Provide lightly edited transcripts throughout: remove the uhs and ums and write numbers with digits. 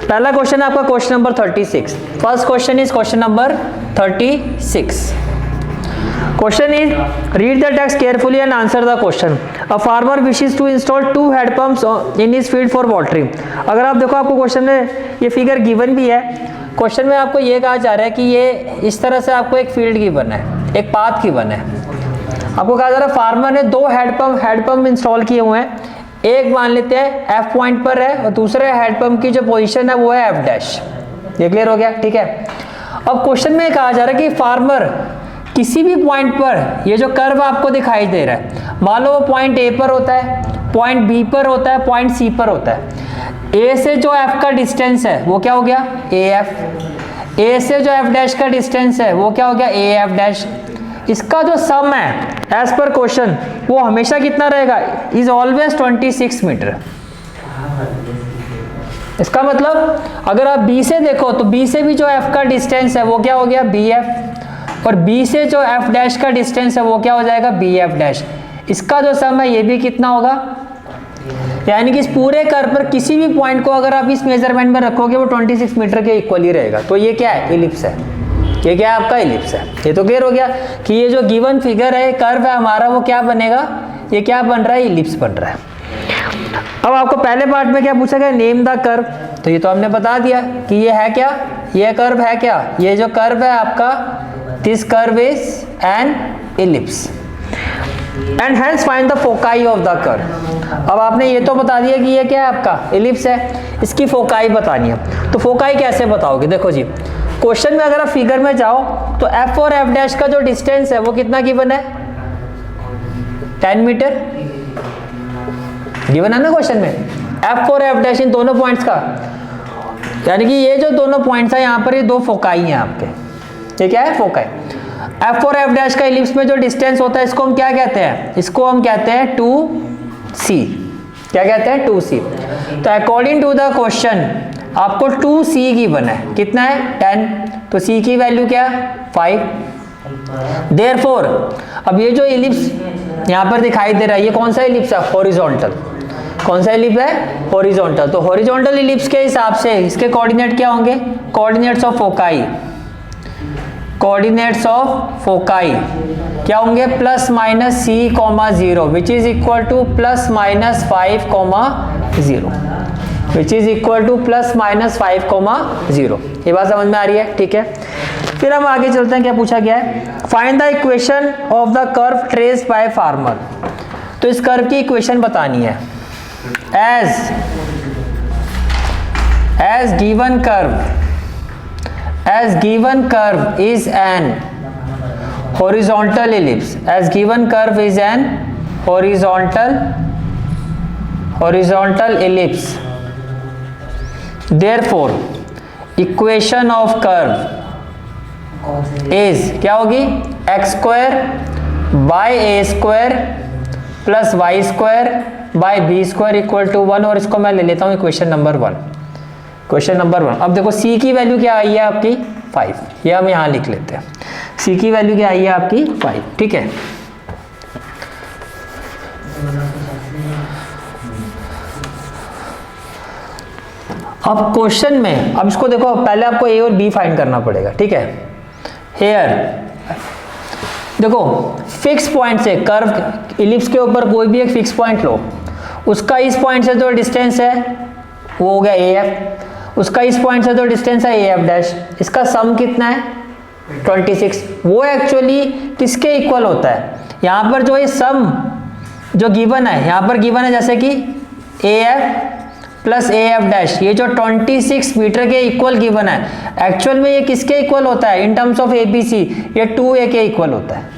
पहला क्वेश्चन है आपका question number 36। First question is question number 36। Question is, read the text carefully and answer the question. A farmer wishes to install 2 head pumps in his field for watering. अगर आप देखो आपको question में ये figure given भी है। Question में आपको ये कहा जा रहा है कि ये इस तरह से आपको एक फील्ड गिवन है, एक पाथ गिवन है। आपको कहा जा रहा है फार्मर ने 2 हेड पंप इंस्टॉल किए हुए हैं। एक मान लेते हैं F पॉइंट पर है और दूसरे हेड पंप की जो पोजीशन है वो है F डैश। ये क्लियर हो गया, ठीक है। अब क्वेश्चन में कहा जा रहा है कि फार्मर किसी भी पॉइंट पर ये जो कर्व आपको दिखाई दे रहा है, मान लो वो पॉइंट ए पर होता है, पॉइंट बी पर होता है, पॉइंट सी पर होता है। ए से जो एफ का डिस्टेंस है वो क्या हो गया, ए एफ। ए से जो एफ डैश का डिस्टेंस है वो क्या हो गया, ए एफ डैश। इसका जो सम है एज पर क्वेश्चन वो हमेशा कितना रहेगा, इज ऑलवेज 26 मीटर। इसका मतलब अगर आप बी से देखो तो बी से भी जो एफ का डिस्टेंस है वो क्या हो गया, बी एफ, और B से जो F डैश का डिस्टेंस है वो क्या हो जाएगा, BF डैश। इसका जो सम है ये भी कितना होगा, यानी कि इस पूरे कर्व पर किसी भी पॉइंट को अगर आप इस मेजरमेंट में रखोगे वो 26 मीटर के इक्वल ही रहेगा। तो ये क्या है, इलिप्स है। ये क्या है, आपका इलिप्स है। ये तो क्लियर हो गया कि ये जो गिवन फिगर है, कर्व है हमारा, वो क्या बनेगा, ये क्या बन रहा है, इलिप्स बन रहा है। अब आपको पहले पार्ट में क्या पूछा गया, नेम द कर्व। तो ये तो हमने बता दिया कि ये है क्या, ये कर्व है क्या, ये जो कर्व है आपका, this curve is an ellipse and hence find the foci of the curve। अब आपने ये तो बता दिया कि ये क्या है, आपका ellipse है, इसकी फोकाई बतानी है। तो फोकाई कैसे बताओगे, देखो जी क्वेश्चन में अगर आप फिगर में जाओ तो f और f डैश का जो डिस्टेंस है वो कितना गिवन है, 10 मीटर गिवन है ना क्वेश्चन में। f और f डैश इन दोनों पॉइंट्स का, यानी कि ये जो दोनों पॉइंट्स है यहाँ पर, ये 2 फोकाई हैं आपके। ये क्या है, फोकाई। F और F डैश का इलिप्स में जो डिस्टेंस होता है इसको हम क्या कहते हैं, इसको हम कहते हैं 2C। क्या कहते हैं, 2C। तो अकॉर्डिंग टू द क्वेश्चन आपको 2C गिवन है, कितना है, 10। तो C की वैल्यू क्या, 5। देयरफॉर अब ये जो इलिप्स यहाँ पर दिखाई दे रहा है, ये कौन सा इलिप्स है, हॉरिजॉन्टल। कौन सा इलिप्स है, हॉरिजॉन्टल। तो हॉरिजॉन्टल इलिप्स के हिसाब से इसके कोऑर्डिनेट क्या होंगे, coordinates of foci, coordinates of foci क्या होंगे, plus minus C comma 0 which is equal to plus minus 5 comma 0, which is equal to plus minus 5 comma 0। ये बात समझ में आ रही है, ठीक है। फिर हम आगे चलते हैं, क्या पूछा गया है, find the equation of the curve traced by farmer. तो इस कर्व की इक्वेशन बतानी है। As given curve, as given curve is an horizontal ellipse, as given curve is an horizontal ellipse, therefore equation of curve is क्या होगी, x square by a square plus y square by b square equal to 1। और इसको मैं ले लेता हूँ equation number 1। Question number 1। अब देखो C की वैल्यू क्या आई है आपकी, 5। ये हम यहाँ लिख लेते हैं, C की वैल्यू क्या आई है आपकी, 5, ठीक है। अब क्वेश्चन में, अब इसको देखो, पहले आपको A और B फाइंड करना पड़ेगा, ठीक है। हेयर देखो फिक्स पॉइंट से कर्व इलिप्स के ऊपर कोई भी एक फिक्स पॉइंट लो, उसका इस पॉइंट से जो डिस्टेंस है वो हो गया AF, उसका इस पॉइंट से जो डिस्टेंस है AF डैश। इसका सम कितना है, 26। वो एक्चुअली किसके इक्वल होता है, यहाँ पर जो ये सम जो गिवन है, यहाँ पर गिवन है जैसे कि AF प्लस AF डैश, ये जो 26 मीटर के इक्वल गिवन है, एक्चुअल में ये किसके इक्वल होता है, इन टर्म्स ऑफ ABC ये 2A के इक्वल होता है।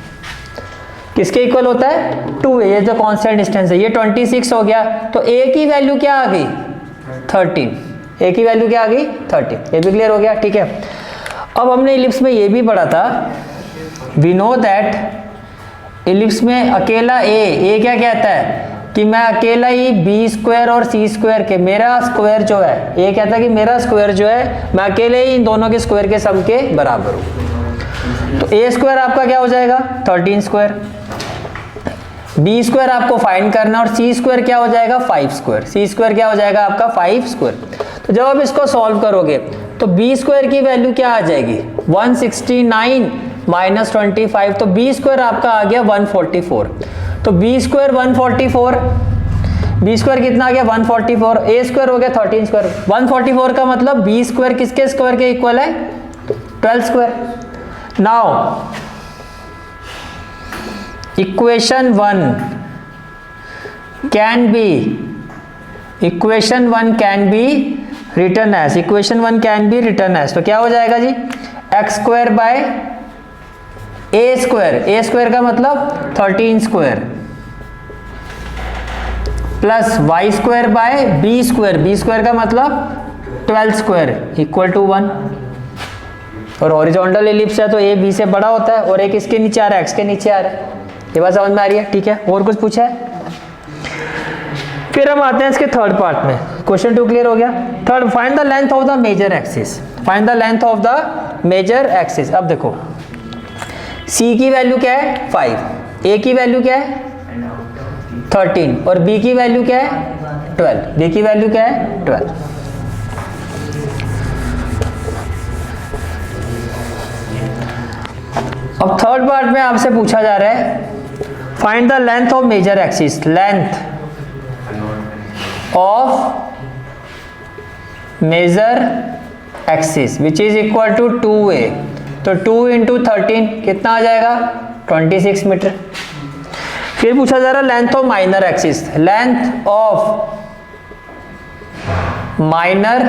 किसके इक्वल होता है, 2A। ये जो कांस्टेंट डिस्टेंस है ये 26 हो गया। तो A की वैल्यू क्या आ गई, 13। A की वैल्यू क्या आ गई, 13। ये भी क्लियर हो गया, ठीक है। अब हमने इलिप्स में ये भी पढ़ा था, वी नो दैट इलिप्स में अकेला A क्या कहता है कि मैं अकेला ही B स्क्वायर और C स्क्वायर के, मेरा स्क्वायर जो है, A कहता है कि मेरा स्क्वायर जो है मैं अकेले ही इन दोनों के स्क्वायर के सम के बराबर हूँ। तो A स्क्वायर आपका क्या हो जाएगा, 13 स्क्वायर। बी स्क्वायर आपको फाइंड करना और सी स्क्वायर क्या हो जाएगा 5 स्क्वायर, सी स्क्वायर क्या हो जाएगा आपका 5 स्क्वायर। तो जब आप इसको सॉल्व करोगे तो बी स्क्वायर की वैल्यू क्या आ जाएगी 169 माइनस 25, तो बी स्क्वायर आपका आ गया 144। तो बी स्क्वायर 144, बी स्क्वायर कितना आ गया 144, ए स्क्वायर हो गया 13 स्क्वायर। 144 का मतलब बी स्क्वायर किसके स्क्वायर के इक्वल है 12 square. Now equation 1 can be written as, equation 1 can be written as, तो क्या हो जाएगा जी x square by a square, a square का मतलब 13 square plus y square by b square, b square का मतलब 12 स्क्वायर इक्वल टू 1। और हॉरिजॉन्टल एलिप्स है तो ए बी से बड़ा होता है और एक इसके नीचे आ रहा है एक्स के नीचे आ रहा है। ये बात समझ में आ रही है, ठीक है। और कुछ पूछा है? फिर हम आते हैं इसके थर्ड पार्ट में। क्वेश्चन 2 क्लियर हो गया। Third, find the length of the major axis, find the length of the major axis. अब देखो C की वैल्यू क्या है 5, A की वैल्यू क्या है 13 और B की वैल्यू क्या है 12, B की वैल्यू क्या है 12। अब थर्ड पार्ट में आपसे पूछा जा रहा है find the length of major axis, length of major axis which is equal to 2a, तो 2 इंटू 13 कितना आ जाएगा 26 मीटर। फिर पूछा जा रहा है length of minor axis, length of minor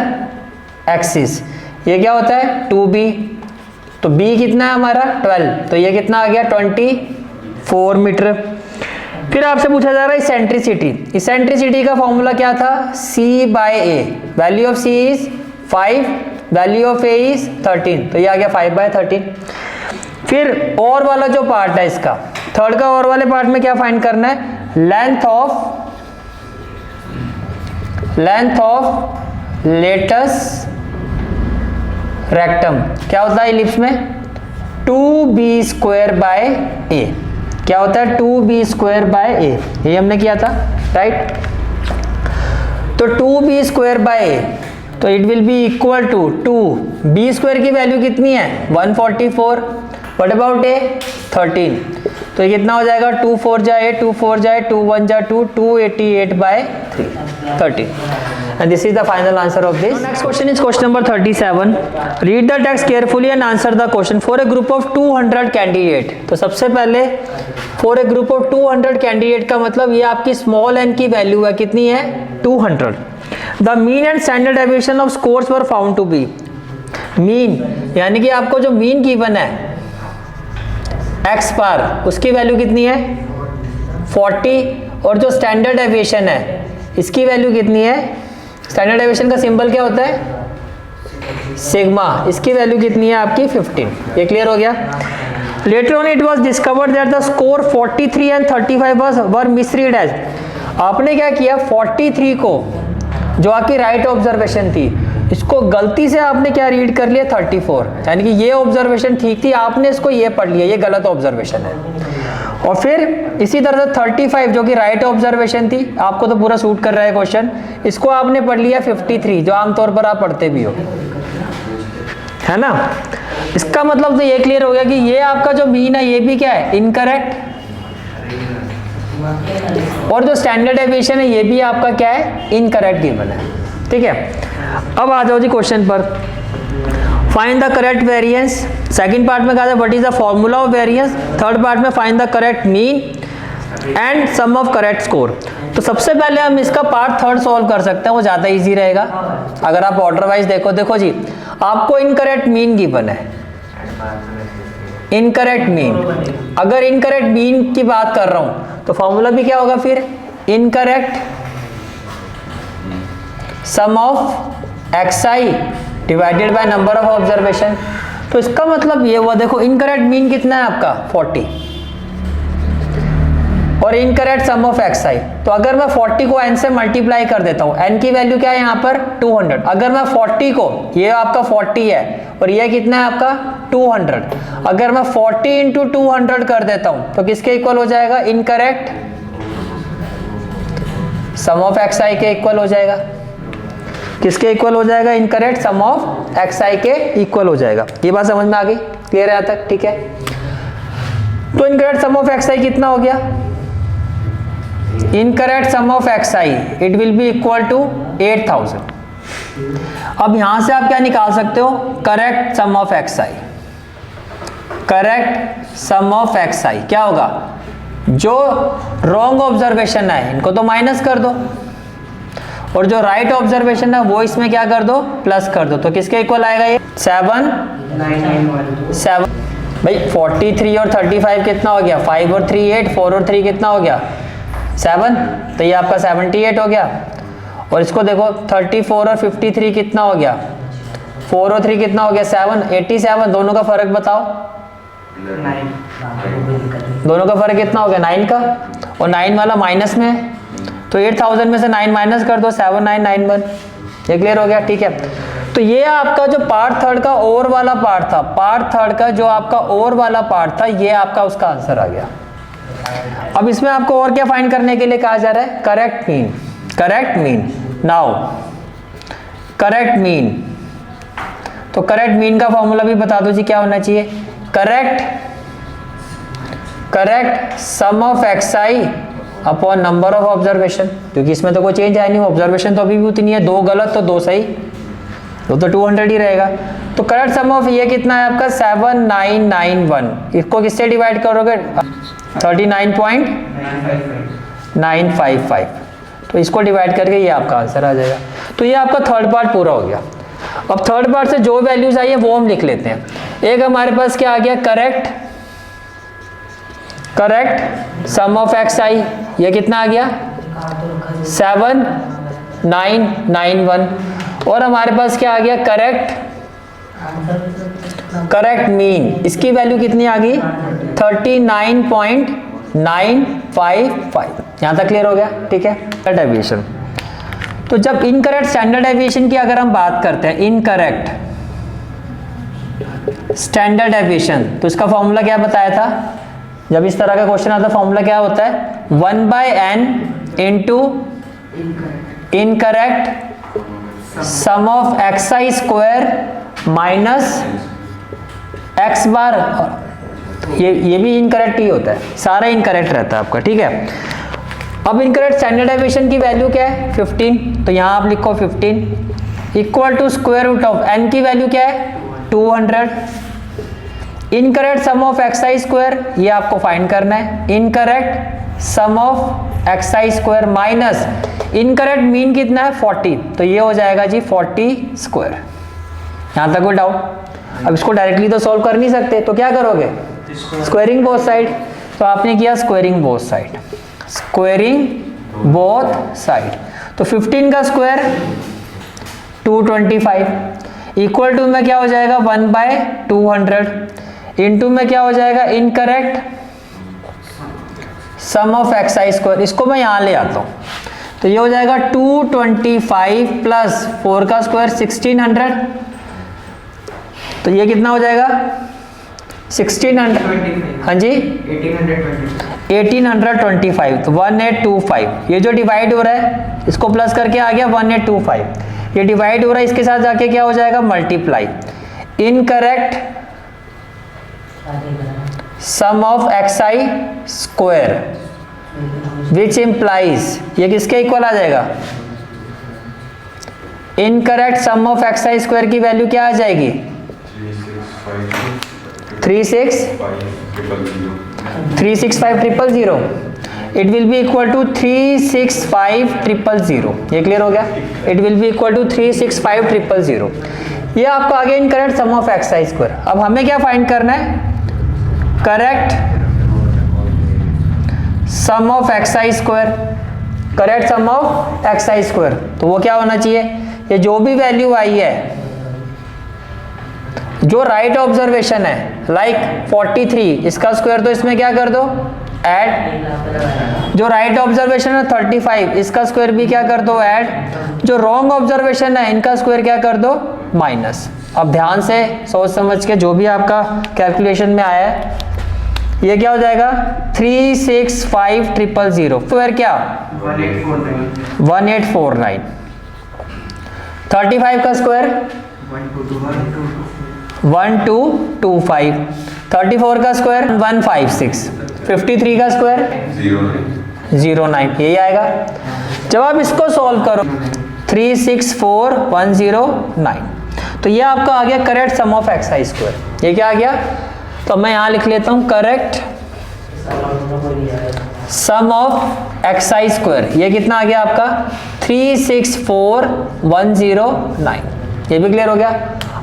axis ये क्या होता है 2b, तो b कितना है हमारा 12, तो ये कितना आ गया 24 मीटर। फिर आपसे पूछा जा रहा है इसेंट्रिसिटी, इसेंट्रिसिटी का फॉर्मूला क्या था c by a, value of c is 5, value of a is 13, तो ये आ गया 5/13। फिर और वाला जो पार्ट है इसका थर्ड का, और वाले पार्ट में क्या फाइंड करना है लेंथ ऑफ लेटस रेक्टम, क्या होता है इलिप्स में 2b स्क्वायर बाय a, क्या होता है 2b स्क्वायर बाय a, ये हमने किया था राइट। तो 2b स्क्वायर बाय a, तो it will be equal to 2b square की वैल्यू कितनी है 144, व्हाट अबाउट a 13, तो ये कितना हो जाएगा 2 4 जाए 2 4 जाए 2 1 जा 2, 288/3 13, and this is the final answer of this. Next question is question number 37. Read the text carefully and answer the question. For a group of 200 candidate, तो सबसे पहले for a group of 200 candidate का मतलब ये आपकी small n की value है कितनी है 200. The mean and standard deviation of scores were found to be, mean यानी कि आपको जो mean given है x बार उसकी वैल्यू कितनी है 40 और जो स्टैंडर्ड डेविएशन है इसकी वैल्यू कितनी है, स्टैंडर्ड डेविएशन का सिंबल क्या होता है सिग्मा, इसकी वैल्यू कितनी है आपकी 15। ये क्लियर हो गया। Later on it was discovered that the score 43 and 35 were misread as, आपने क्या किया 43 को जो आपकी राइट ऑब्जर्वेशन थी इसको गलती से आपने क्या रीड कर लिया 34, यानी कि ये ऑब्जर्वेशन ठीक थी आपने इसको ये पढ़ लिया ये गलत ऑब्जर्वेशन है। और फिर इसी तरह से 35 जो कि राइट ऑब्जर्वेशन थी आपको तो पूरा सूट कर रहा है क्वेश्चन, इसको आपने पढ़ लिया 53 जो आमतौर पर आप पढ़ते भी हो, है ना। इसका मतलब तो ये क्लियर हो गया कि ये आपका जो मीन है ये भी क्या है इनकरेक्ट, और जो स्टैंडर्ड डेविएशन है ये भी आपका क्या है इनकरेक्ट गिवन है, ठीक है। अब आ जाओ जी क्वेश्चन पर, find the correct variance. Second part में कहा था what is the formula of variance, third part में find the correct mean and sum of correct score. तो सबसे पहले हम इसका पार्ट थर्ड सॉल्व कर सकते हैं, वो ज़्यादा इजी रहेगा। अगर आप ऑर्डर वाइज देखो जी आपको इनकरेक्ट मीन गिवन है, इनकरेक्ट मीन, अगर इनकरेक्ट मीन की बात कर रहा हूं तो फॉर्मूला भी क्या होगा फिर incorrect sum of xi divided by number of observation. तो इसका मतलब ये हुआ देखो इनकरेक्ट मीन कितना है आपका 40 और इनकरेक्ट सम ऑफ xi, तो अगर मैं 40 को n से मल्टीप्लाई कर देता हूं, n की वैल्यू क्या है यहाँ पर 200, अगर मैं 40 को, ये आपका 40 है और ये कितना है आपका 200, अगर मैं 40 इंटू 200 कर देता हूं तो किसके इक्वल हो जाएगा इनकरेक्ट सम ऑफ एक्स आई के इक्वल हो जाएगा। किसके इक्वल हो जाएगा? इनकरेक्ट सम ऑफ एक्स आई के इक्वल हो जाएगा। ये बात समझ में आ गई? क्लियर है यहाँ तक? ठीक है, तो incorrect sum of x i कितना हो गया? Incorrect sum of x i it will be equal to 8000। अब यहां से आप क्या निकाल सकते हो? Correct sum of x i. Correct sum of x i क्या होगा? जो रॉन्ग ऑब्जर्वेशन है इनको तो माइनस कर दो, और जो राइट ऑब्जर्वेशन है वो इसमें क्या कर दो? प्लस कर दो। तो किसके इक्वल आएगा ये? 7 भाई 43 और 35 कितना हो गया? 5 और 3 8, 4 और 3 कितना हो गया? 7। तो ये आपका 78 हो गया। और इसको देखो 34 और 53 कितना हो गया? 4 और 3 कितना हो गया? 7, 87। दोनों का फर्क बताओ। 9। दोनों का फर्क कितना हो गया? 9 का। और 9 वाला माइनस में है, तो 8000 में से 9 माइनस कर दो, 7991। ये क्लियर हो गया? ठीक है, तो ये आपका जो पार्ट थर्ड का और वाला पार्ट था, पार्ट थर्ड का जो आपका और वाला पार्ट था, ये आपका उसका आंसर आ गया। अब इसमें आपको और क्या फाइंड करने के लिए कहा जा रहा है? Correct mean. Correct mean. Now correct mean, तो करेक्ट मीन का फॉर्मूला भी बता दो जी, क्या होना चाहिए? Correct sum of x I upon number of observation, क्योंकि इसमें तो कोई चेंज है नहीं, ऑब्जर्वेशन तो अभी भी उतनी है, 2 गलत तो 2 सही, तो 200 ही रहेगा। तो करेक्ट सम ऑफ ये कितना है आपका? 7991। इसको किससे डिवाइड करोगे? 39.955। तो इसको डिवाइड करके ये आपका आंसर आ जाएगा। तो ये आपका थर्ड पार्ट पूरा हो गया। अब थर्ड पार्ट से जो वैल्यूज आई है वो हम लिख लेते हैं। एक हमारे पास क्या आ गया? करेक्ट सम ऑफ एक्स आई, ये कितना आ गया? 7991। और हमारे पास क्या आ गया? करेक्ट मीन, इसकी वैल्यू कितनी आ गई? 39.955। यहां तक क्लियर हो गया? ठीक है, डेविएशन। तो जब इनकरेक्ट स्टैंडर्ड डेविएशन की अगर हम बात करते हैं, इनकरेक्ट स्टैंडर्ड डेविएशन, तो इसका फॉर्मूला क्या बताया था? जब इस तरह का क्वेश्चन आता है फॉर्मूला क्या होता है? 1/n into incorrect sum of x I square minus x bar. ये भी इनकरेक्ट ही होता है, सारा इनकरेक्ट रहता है आपका। ठीक है, अब इनकरेक्ट स्टैंडर्ड डेविएशन की वैल्यू क्या है? 15। तो यहां आप लिखो 15 equal to square root of n की वैल्यू क्या है? 200। Incorrect sum of x I square, ये आपको फाइंड करना है। Incorrect sum of x I square minus incorrect mean कितना है? 40। तो ये हो जाएगा जी 40 स्क्वायर। यहां तक कोई डाउट? अब इसको डायरेक्टली तो सॉल्व कर नहीं सकते, तो क्या करोगे? Squaring both side. तो आपने किया squaring both side, squaring both side. तो 15 का स्क्वायर 225 इक्वल टू में क्या हो जाएगा? 1/200 इनटू में क्या हो जाएगा? Incorrect sum of x I square. इसको मैं यहां ले आता हूं, तो ये हो जाएगा 225 प्लस 4 का स्क्वायर 1600। तो ये कितना हो जाएगा? 1600। हाँ जी 1825। तो 1825 ये जो डिवाइड हो रहा है इसको प्लस करके आ गया 1825। ये डिवाइड हो रहा है, इसके साथ जाके क्या हो जाएगा? Multiply. Incorrect sum of x I square which implies, ये किसके इक्वल आ जाएगा? Incorrect sum of x I square की वैल्यू क्या आ जाएगी? 365,000। It will be equal to 365,000। ये क्लियर हो गया? It will be equal to 365,000। ये आपको आगे incorrect sum of x I square. अब हमें क्या फाइंड करना है? Correct sum of x I square. Correct sum of x I square, तो वो क्या होना चाहिए? ये जो भी वैल्यू आई है, जो राइट ऑब्जर्वेशन है, लाइक 43, इसका स्क्वायर तो इसमें क्या कर दो? ऐड। जो राइट ऑब्जर्वेशन है 35, इसका स्क्वायर भी क्या कर दो? ऐड। जो रॉन्ग ऑब्जर्वेशन है इनका स्क्वायर क्या कर दो? माइनस। अब ध्यान से सोच समझ के जो भी आपका कैलकुलेशन में आया है, ये क्या हो जाएगा? 365,000 स्क्वायर क्या? 1849। 35 का स्क्वायर 1225। 34 का स्क्वायर 156। 53 का स्क्वायर 09, यही आएगा। जब आप इसको सॉल्व करो 364109, तो ये आपका आ गया correct sum of x I square. ये क्या आ गया? तो मैं यहाँ लिख लेता हूँ correct sum of x I square. ये कितना आ गया आपका? 364109। ये भी क्लियर हो गया।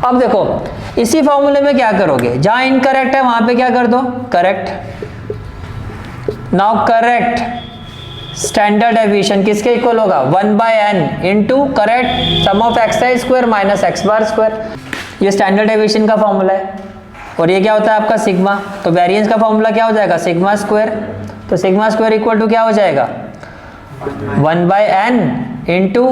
अब देखो इसी फॉर्मूले में क्या करोगे, जहां इनकरेक्ट है वहां पे क्या कर दो, correct. Now correct standard deviation किसके इक्वल होगा? 1/n into correct sum of x I square minus x bar square. ये स्टैंडर्ड डेविएशन का फॉर्मूला है। और ये क्या होता है आपका? सिग्मा। तो वेरिएंस का फॉर्मूला क्या हो जाएगा? Sigma square. तो सिग्मा स्क्वायर इक्वल टू क्या हो जाएगा? 1/n into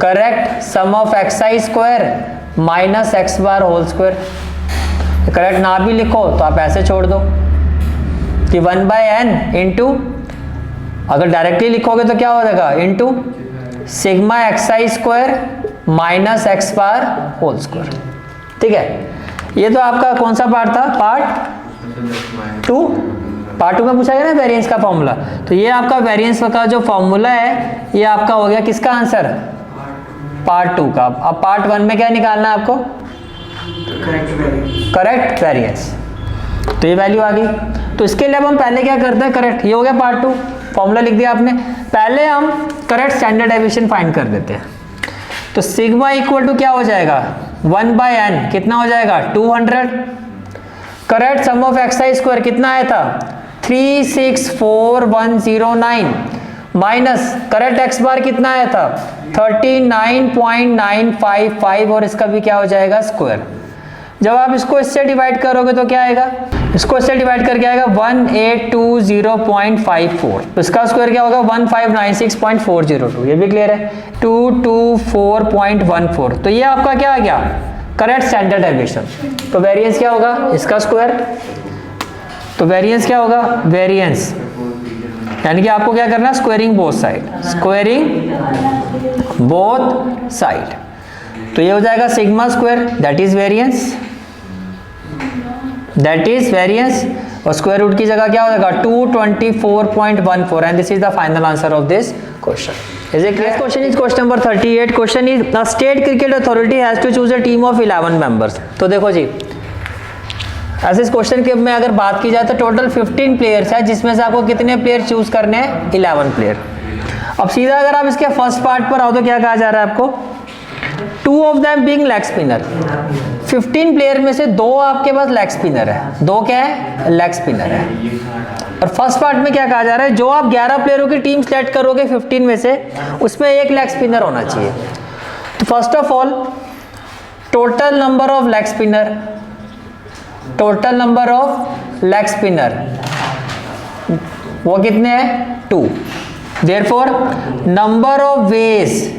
correct sum of x I square minus x bar whole square. Correct ना भी लिखो तो आप ऐसे छोड़ दो कि 1/n इंटू, अगर डायरेक्टली लिखोगे तो क्या हो जाएगा? इंटू सिग्मा एक्स आई square minus x bar whole square. ठीक है, ये तो आपका कौन सा पार्ट था? पार्ट 2। पार्ट 2 में पूछा गया ना वेरिएंस का फॉर्मूला। तो ये आपका वेरिएंस का जो फॉर्मूला है ये आपका हो गया किसका आंसर? पार्ट 2 का। अब पार्ट 1 में क्या निकालना है आपको? Correct variance. तो ये वैल्यू आ गई। तो इसके लिए अब हम पहले क्या करते हैं? करेक्ट, ये हो गया पार्ट 2, फॉर्मूला लिख दिया आपने। पहले हम करेक्ट स्टैंडर्ड डेविएशन फाइंड कर देते हैं। तो सिग्मा इक्वल टू क्या हो जाएगा? 1/n कितना हो जाएगा? 200। Correct sum of x I square कितना आया था? 364109 माइनस करेक्ट एक्स बार कितना आया था? 39.955 और इसका भी क्या हो जाएगा? स्क्वायर। जब आप इसको इससे डिवाइड करोगे तो क्या आएगा? इसको इससे डिवाइड करके आएगा 1820.54। तो इसका स्क्वायर क्या होगा? 1596.402। ये भी क्लियर है। 224.14। तो ये आपका क्या आ गया? Correct standard deviation. तो वेरिएंस क्या होगा? इसका स्क्वायर। तो वेरिएंस क्या होगा? वेरिएंस यानी कि आपको क्या करना है? Squaring both side. Squaring both side. तो ये हो जाएगा sigma square, that is variance, that is variance. और स्क्वायर रूट की जगह क्या हो जाएगा? 224.14। And this is the final answer of this question. Is it clear? Next question is question number 38. Question is the state cricket authority has to choose a team of 11 members. तो देखो जी, ऐसे इस question के में अगर बात की जाए तो टोटल 15 प्लेयर्स है, जिसमें से आपको कितने प्लेयर चूज करने हैं? 11 प्लेयर। अब सीधा अगर आप इसके फर्स्ट पार्ट पर आओ तो क्या कहा जा रहा है आपको? 2 of them being leg spinner. 15 player में से 2 आपके पास लेग स्पिनर है, 2 क्या है? लेग स्पिनर है। और फर्स्ट पार्ट में क्या कहा जा रहा है? जो आप 11 प्लेयरों की टीम सेलेक्ट करोगे 15 में से, उसमें एक लेग स्पिनर होना चाहिए। तो first of all total number of leg spinner, total number of leg spinner वो कितने हैं? 2। Therefore number of ways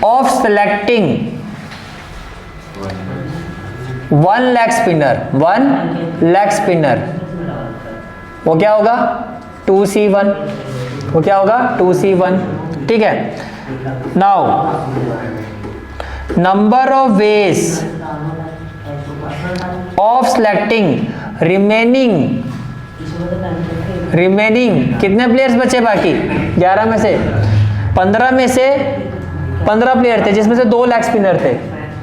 of selecting 1 leg spinner, 1 leg spinner, वो क्या होगा? 2C1। वो क्या होगा? 2C1। ठीक है। Now number of ways of selecting remaining कितने प्लेयर्स बचे बाकी? 11 में से 15 में से 15 प्लेयर थे, जिसमें से 2 लेग स्पिनर थे।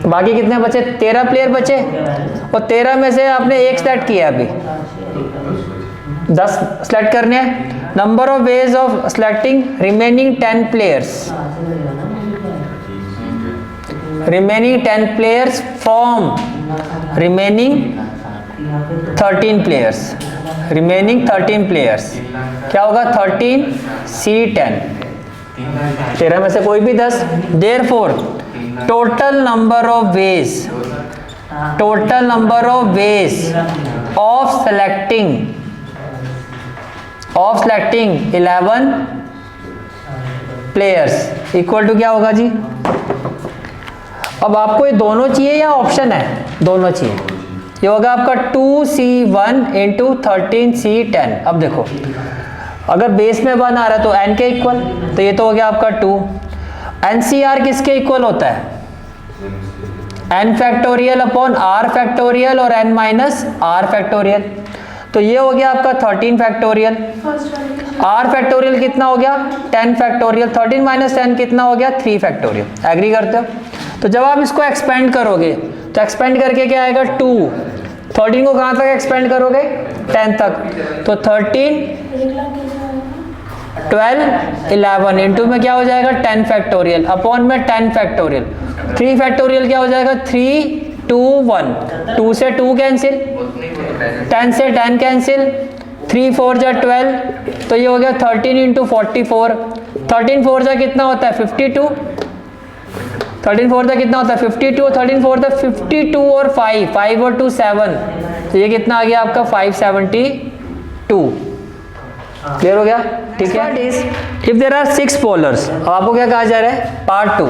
बाकी कितने बचे? 13 प्लेयर बचे। और 13 में से आपने एक सेलेक्ट किया, अभी 10 सेलेक्ट करने हैं। Number of ways of selecting remaining 10 players, remaining 10 players from remaining 13 players, remaining 13 players क्या होगा? 13C10। 13 में से कोई भी 10। Therefore total number of ways, total number of ways of selecting 11 players equal to क्या होगा जी? अब आपको ये दोनों चाहिए या ऑप्शन है? दोनों चाहिए। ये होगा आपका 2C1 इंटू 13C10। अब देखो अगर बेस में 1 आ रहा है तो n के इक्वल, तो ये तो हो गया आपका 2। NCR किसके इक्वल होता है? n factorial upon r factorial और n माइनस r फैक्टोरियल, तो ये हो गया आपका 13 फैक्टोरियल। r फैक्टोरियल कितना हो गया? 10 फैक्टोरियल। 13 माइनस 10 कितना हो गया? 3 फैक्टोरियल। एग्री करते हो? तो जब आप इसको एक्सपेंड करोगे तो एक्सपेंड करके क्या आएगा? 2। 13 को कहाँ तक एक्सपेंड करोगे? 10 तक, तो 13 12 11 इंटू में क्या हो जाएगा? 10 फैक्टोरियल अपॉन में 10 फैक्टोरियल। 3 फैक्टोरियल क्या हो जाएगा? 3 2 1, 2 से 2 कैंसिल, 10 से 10 कैंसिल, 3 4 जा 12, तो ये हो गया 13 इंटू 44। 13 4 जा कितना होता है? 52। 13 4 जा कितना होता है? 52। 13 4 जा 52 और 5 और 2 7, तो ये कितना आ गया आपका? 572। क्लियर हो गया? ठीक है। इफ देयर आर 6 बॉलर्स, अब आपको क्या कहा जा रहा है? पार्ट 2।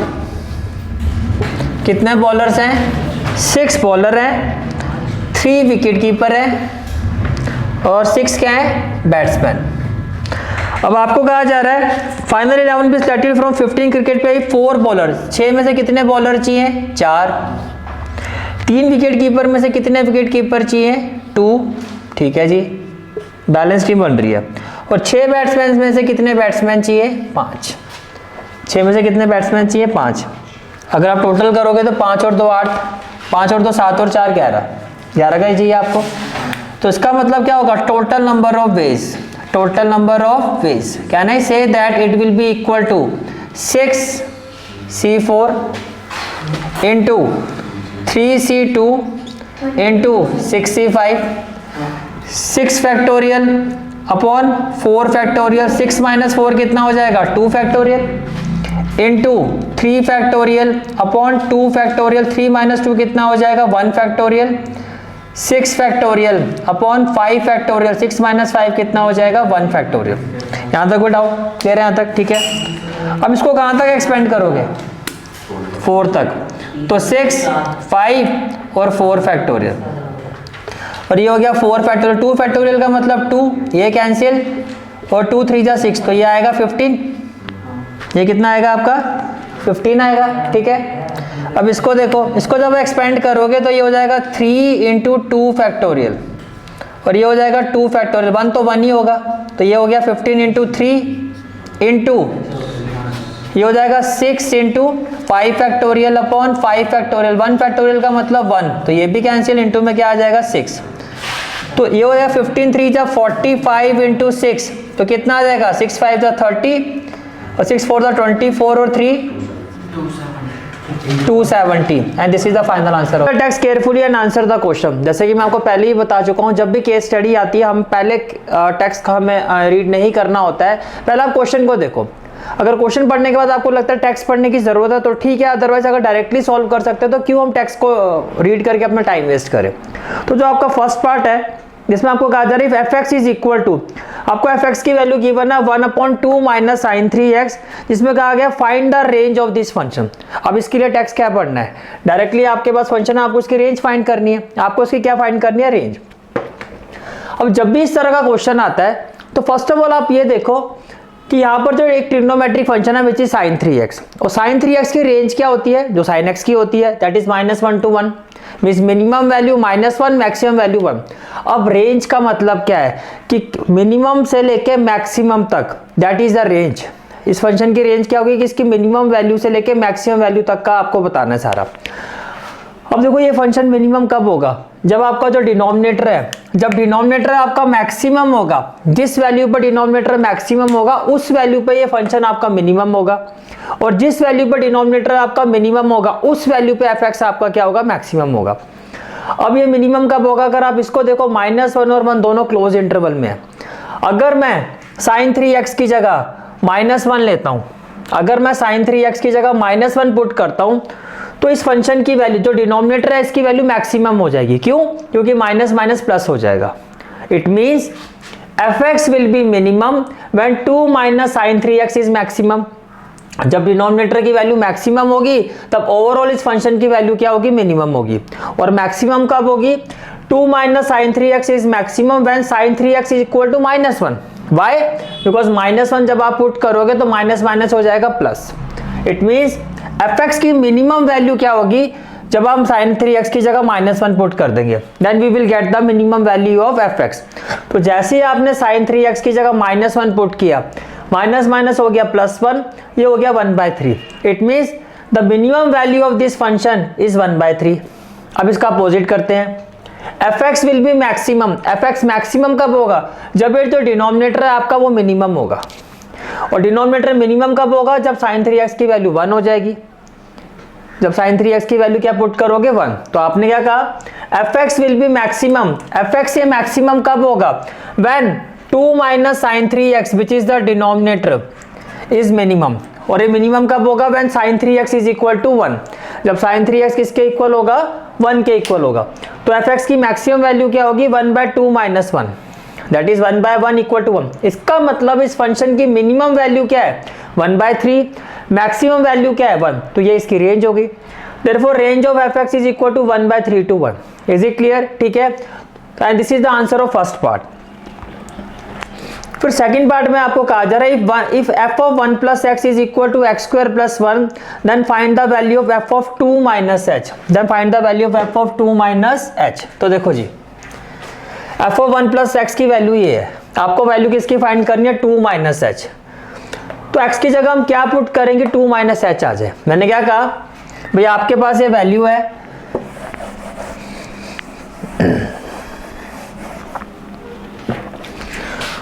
कितने बॉलर्स हैं? 6 बॉलर हैं, 3 विकेट कीपर हैं और 6 क्या है? बैट्समैन। अब आपको कहा जा रहा है final 11 be selected from 15 cricket पे 4 बॉलर। 6 में से कितने बॉलर चाहिए? 4। 3 विकेट कीपर में से कितने विकेट कीपर चाहिए? 2। ठीक है जी, बैलेंस टीम बन रही है। और 6 बैट्समैन में से कितने बैट्समैन चाहिए? 5। 6 में से कितने बैट्समैन चाहिए? 5। अगर आप टोटल करोगे तो 5 और 2 8, 5 और 2 7 और 4 11 का ही चाहिए आपको। तो इसका मतलब क्या होगा? Total number of ways, total number of ways, can I say that it will be equal to 6C4 into 3C2 into 6C5, 6 factorial upon 4 factorial. 6 minus 4 कितना हो जाएगा? 2 factorial into 3 factorial upon 2 factorial. 3 minus 2 कितना हो जाएगा? 1 factorial. 6 factorial upon 5 factorial. 6 minus 5 कितना हो जाएगा? 1 factorial. यहाँ तक कोई डाउट? क्लियर है यहाँ तक? ठीक है। अब इसको कहाँ तक एक्सपेंड करोगे? 4 तक, तो 6 5 और 4 फैक्टोरियल, और ये हो गया 4 फैक्टोरियल। 2 फैक्टोरियल का मतलब 2, ये कैंसिल, और 2 3 जा 6, तो ये आएगा 15। ये कितना आएगा आपका? 15 आएगा। ठीक है। अब इसको देखो, इसको जब एक्सपेंड करोगे तो ये हो जाएगा 3 इंटू 2 फैक्टोरियल, और ये हो जाएगा 2 फैक्टोरियल। 1 तो 1 ही होगा, तो ये हो गया 15 इंटू 3 इंटू ये हो जाएगा 6 into 5 factorial upon 5 factorial. 1 factorial का मतलब 1, तो ये भी कैंसिल, इंटू में क्या आ जाएगा? 6। तो ये हो जाएगा 15 3 जा 45 इंटू 6, तो कितना आ जाएगा? 6 5 जा 30 और 6 4 जा 24 और 3 270, and this is the final answer. Text carefully and answer the question. जैसे कि मैं आपको पहले ही बता चुका हूं, जब भी केस स्टडी आती है हम पहले टेक्स्ट का हमें रीड नहीं करना होता है, पहले आप क्वेश्चन को देखो। अगर क्वेश्चन पढ़ने के बाद आपको लगता है टेक्स्ट पढ़ने की जरूरत है तो ठीक है, अदरवाइज अगर डायरेक्टली सॉल्व कर सकते हैं तो क्यों हम टेक्स्ट को रीड करके अपना टाइम वेस्ट करें। तो जो आपका फर्स्ट पार्ट है जिसमें आपको कहा जा रहा है fx इज इक्वल टू, आपको fx की वैल्यू गिवन है 1/2 माइनस साइन 3x, जिसमें कहा गया find the range of this function. अब इसके लिए टेक्स्ट क्या पढ़ना है? डायरेक्टली आपके पास फंक्शन है, आपको उसकी रेंज फाइंड करनी है। आपको उसकी क्या फाइंड करनी है? रेंज। अब जब भी इस तरह का क्वेश्चन आता है तो फर्स्ट ऑफ ऑल आप ये देखो कि यहाँ पर जो एक ट्रिग्नोमेट्रिक फंक्शन है विच इज साइन 3x, और साइन 3x की रेंज क्या होती है? जो साइन x की होती है, that is -1 to 1, means minimum value -1, maximum value 1। अब रेंज का मतलब क्या है कि मिनिमम से लेके मैक्सिमम तक, दैट इज द रेंज। इस फंक्शन की रेंज क्या होगी कि इसकी मिनिमम वैल्यू से लेके मैक्सिमम वैल्यू तक का आपको बताना है सारा। अब देखो ये फंक्शन मिनिमम कब होगा? जब आपका जो डिनोमिनेटर है, जब डिनोमिनेटर आपका मैक्सिमम होगा, जिस वैल्यू पर डिनोमिनेटर मैक्सिमम होगा उस वैल्यू पे ये फंक्शन आपका मिनिमम होगा, और जिस वैल्यू पर डिनोमिनेटर आपका मिनिमम होगा उस वैल्यू पे fx आपका क्या होगा? मैक्सिमम होगा। अब ये मिनिमम कब होगा? अगर आप इसको देखो -1 और 1 दोनों क्लोज इंटरवल में है। अगर मैं sin 3x की जगह -1 लेता हूं, अगर मैं sin 3x की जगह -1 पुट करता हूं तो इस फंक्शन की वैल्यू जो डिनोमिनेटर है इसकी वैल्यू मैक्सिमम हो जाएगी। क्यों? क्योंकि माइनस माइनस प्लस हो जाएगा। It means fx will be minimum when 2 minus sin 3x is maximum. जब डिनोमिनेटर की वैल्यू मैक्सिमम होगी तब ओवरऑल इस फंक्शन की वैल्यू क्या होगी? मिनिमम होगी। और मैक्सिमम कब होगी? 2 minus sin 3x is maximum when sin 3x is equal to -1। Why? Because -1 जब आप पुट करोगे तो माइनस माइनस हो जाएगा plus. It means F x की मिनिमम वैल्यू क्या होगी जब हम sin 3x की जगह -1 पुट कर देंगे, then we will get the minimum value of F X. तो जैसे ही आपने sin 3x की जगह -1 पुट किया, माइनस माइनस हो गया +1, ये हो गया 1/3। It means the minimum value of this function is 1/3। अब इसका अपोजिट करते हैं, F X will be maximum. F x maximum कब होगा? जब ये जो डिनोमिनेटर है आपका वो मिनिमम होगा, और डिनोमिनेटर मिनिमम कब होगा? जब sin 3x की वैल्यू 1 हो जाएगी। जब sin 3x की वैल्यू क्या पुट करोगे? 1। तो आपने क्या कहा? F X will be maximum. F X ये मैक्सिमम कब होगा? When 2 - sin 3x which is the denominator is minimum. और ये मिनिमम कब होगा? When sin 3x is equal to 1। जब sin 3x किसके इक्वल होगा? 1 के इक्वल होगा। तो एफ एक्स की मैक्सिमम वैल्यू क्या होगी? 1/2 - 1, दैट इज 1/1 इक्वल टू 1। इसका मतलब इस फंक्शन की मिनिमम वैल्यू क्या है? 1/3। मैक्सिमम वैल्यू क्या है? 1। तो ये इसकी रेंज होगी। Therefore range of F X is equal to 1/3 to 1। Is it clear? ठीक है, and this is the answer of first part. फिर सेकंड पार्ट में आपको कहा जा रहा है if f of 1 plus x is equal to x square plus 1 then find the value of f of 2 minus h। then find the value of f of 2 minus h। तो देखो जी, f of 1 plus x की value ये है, आपको value किसकी find करनी है? 2 minus h। तो x की जगह हम क्या पुट करेंगे? 2 minus h आ जाए। मैंने क्या कहा भैया, आपके पास ये वैल्यू है,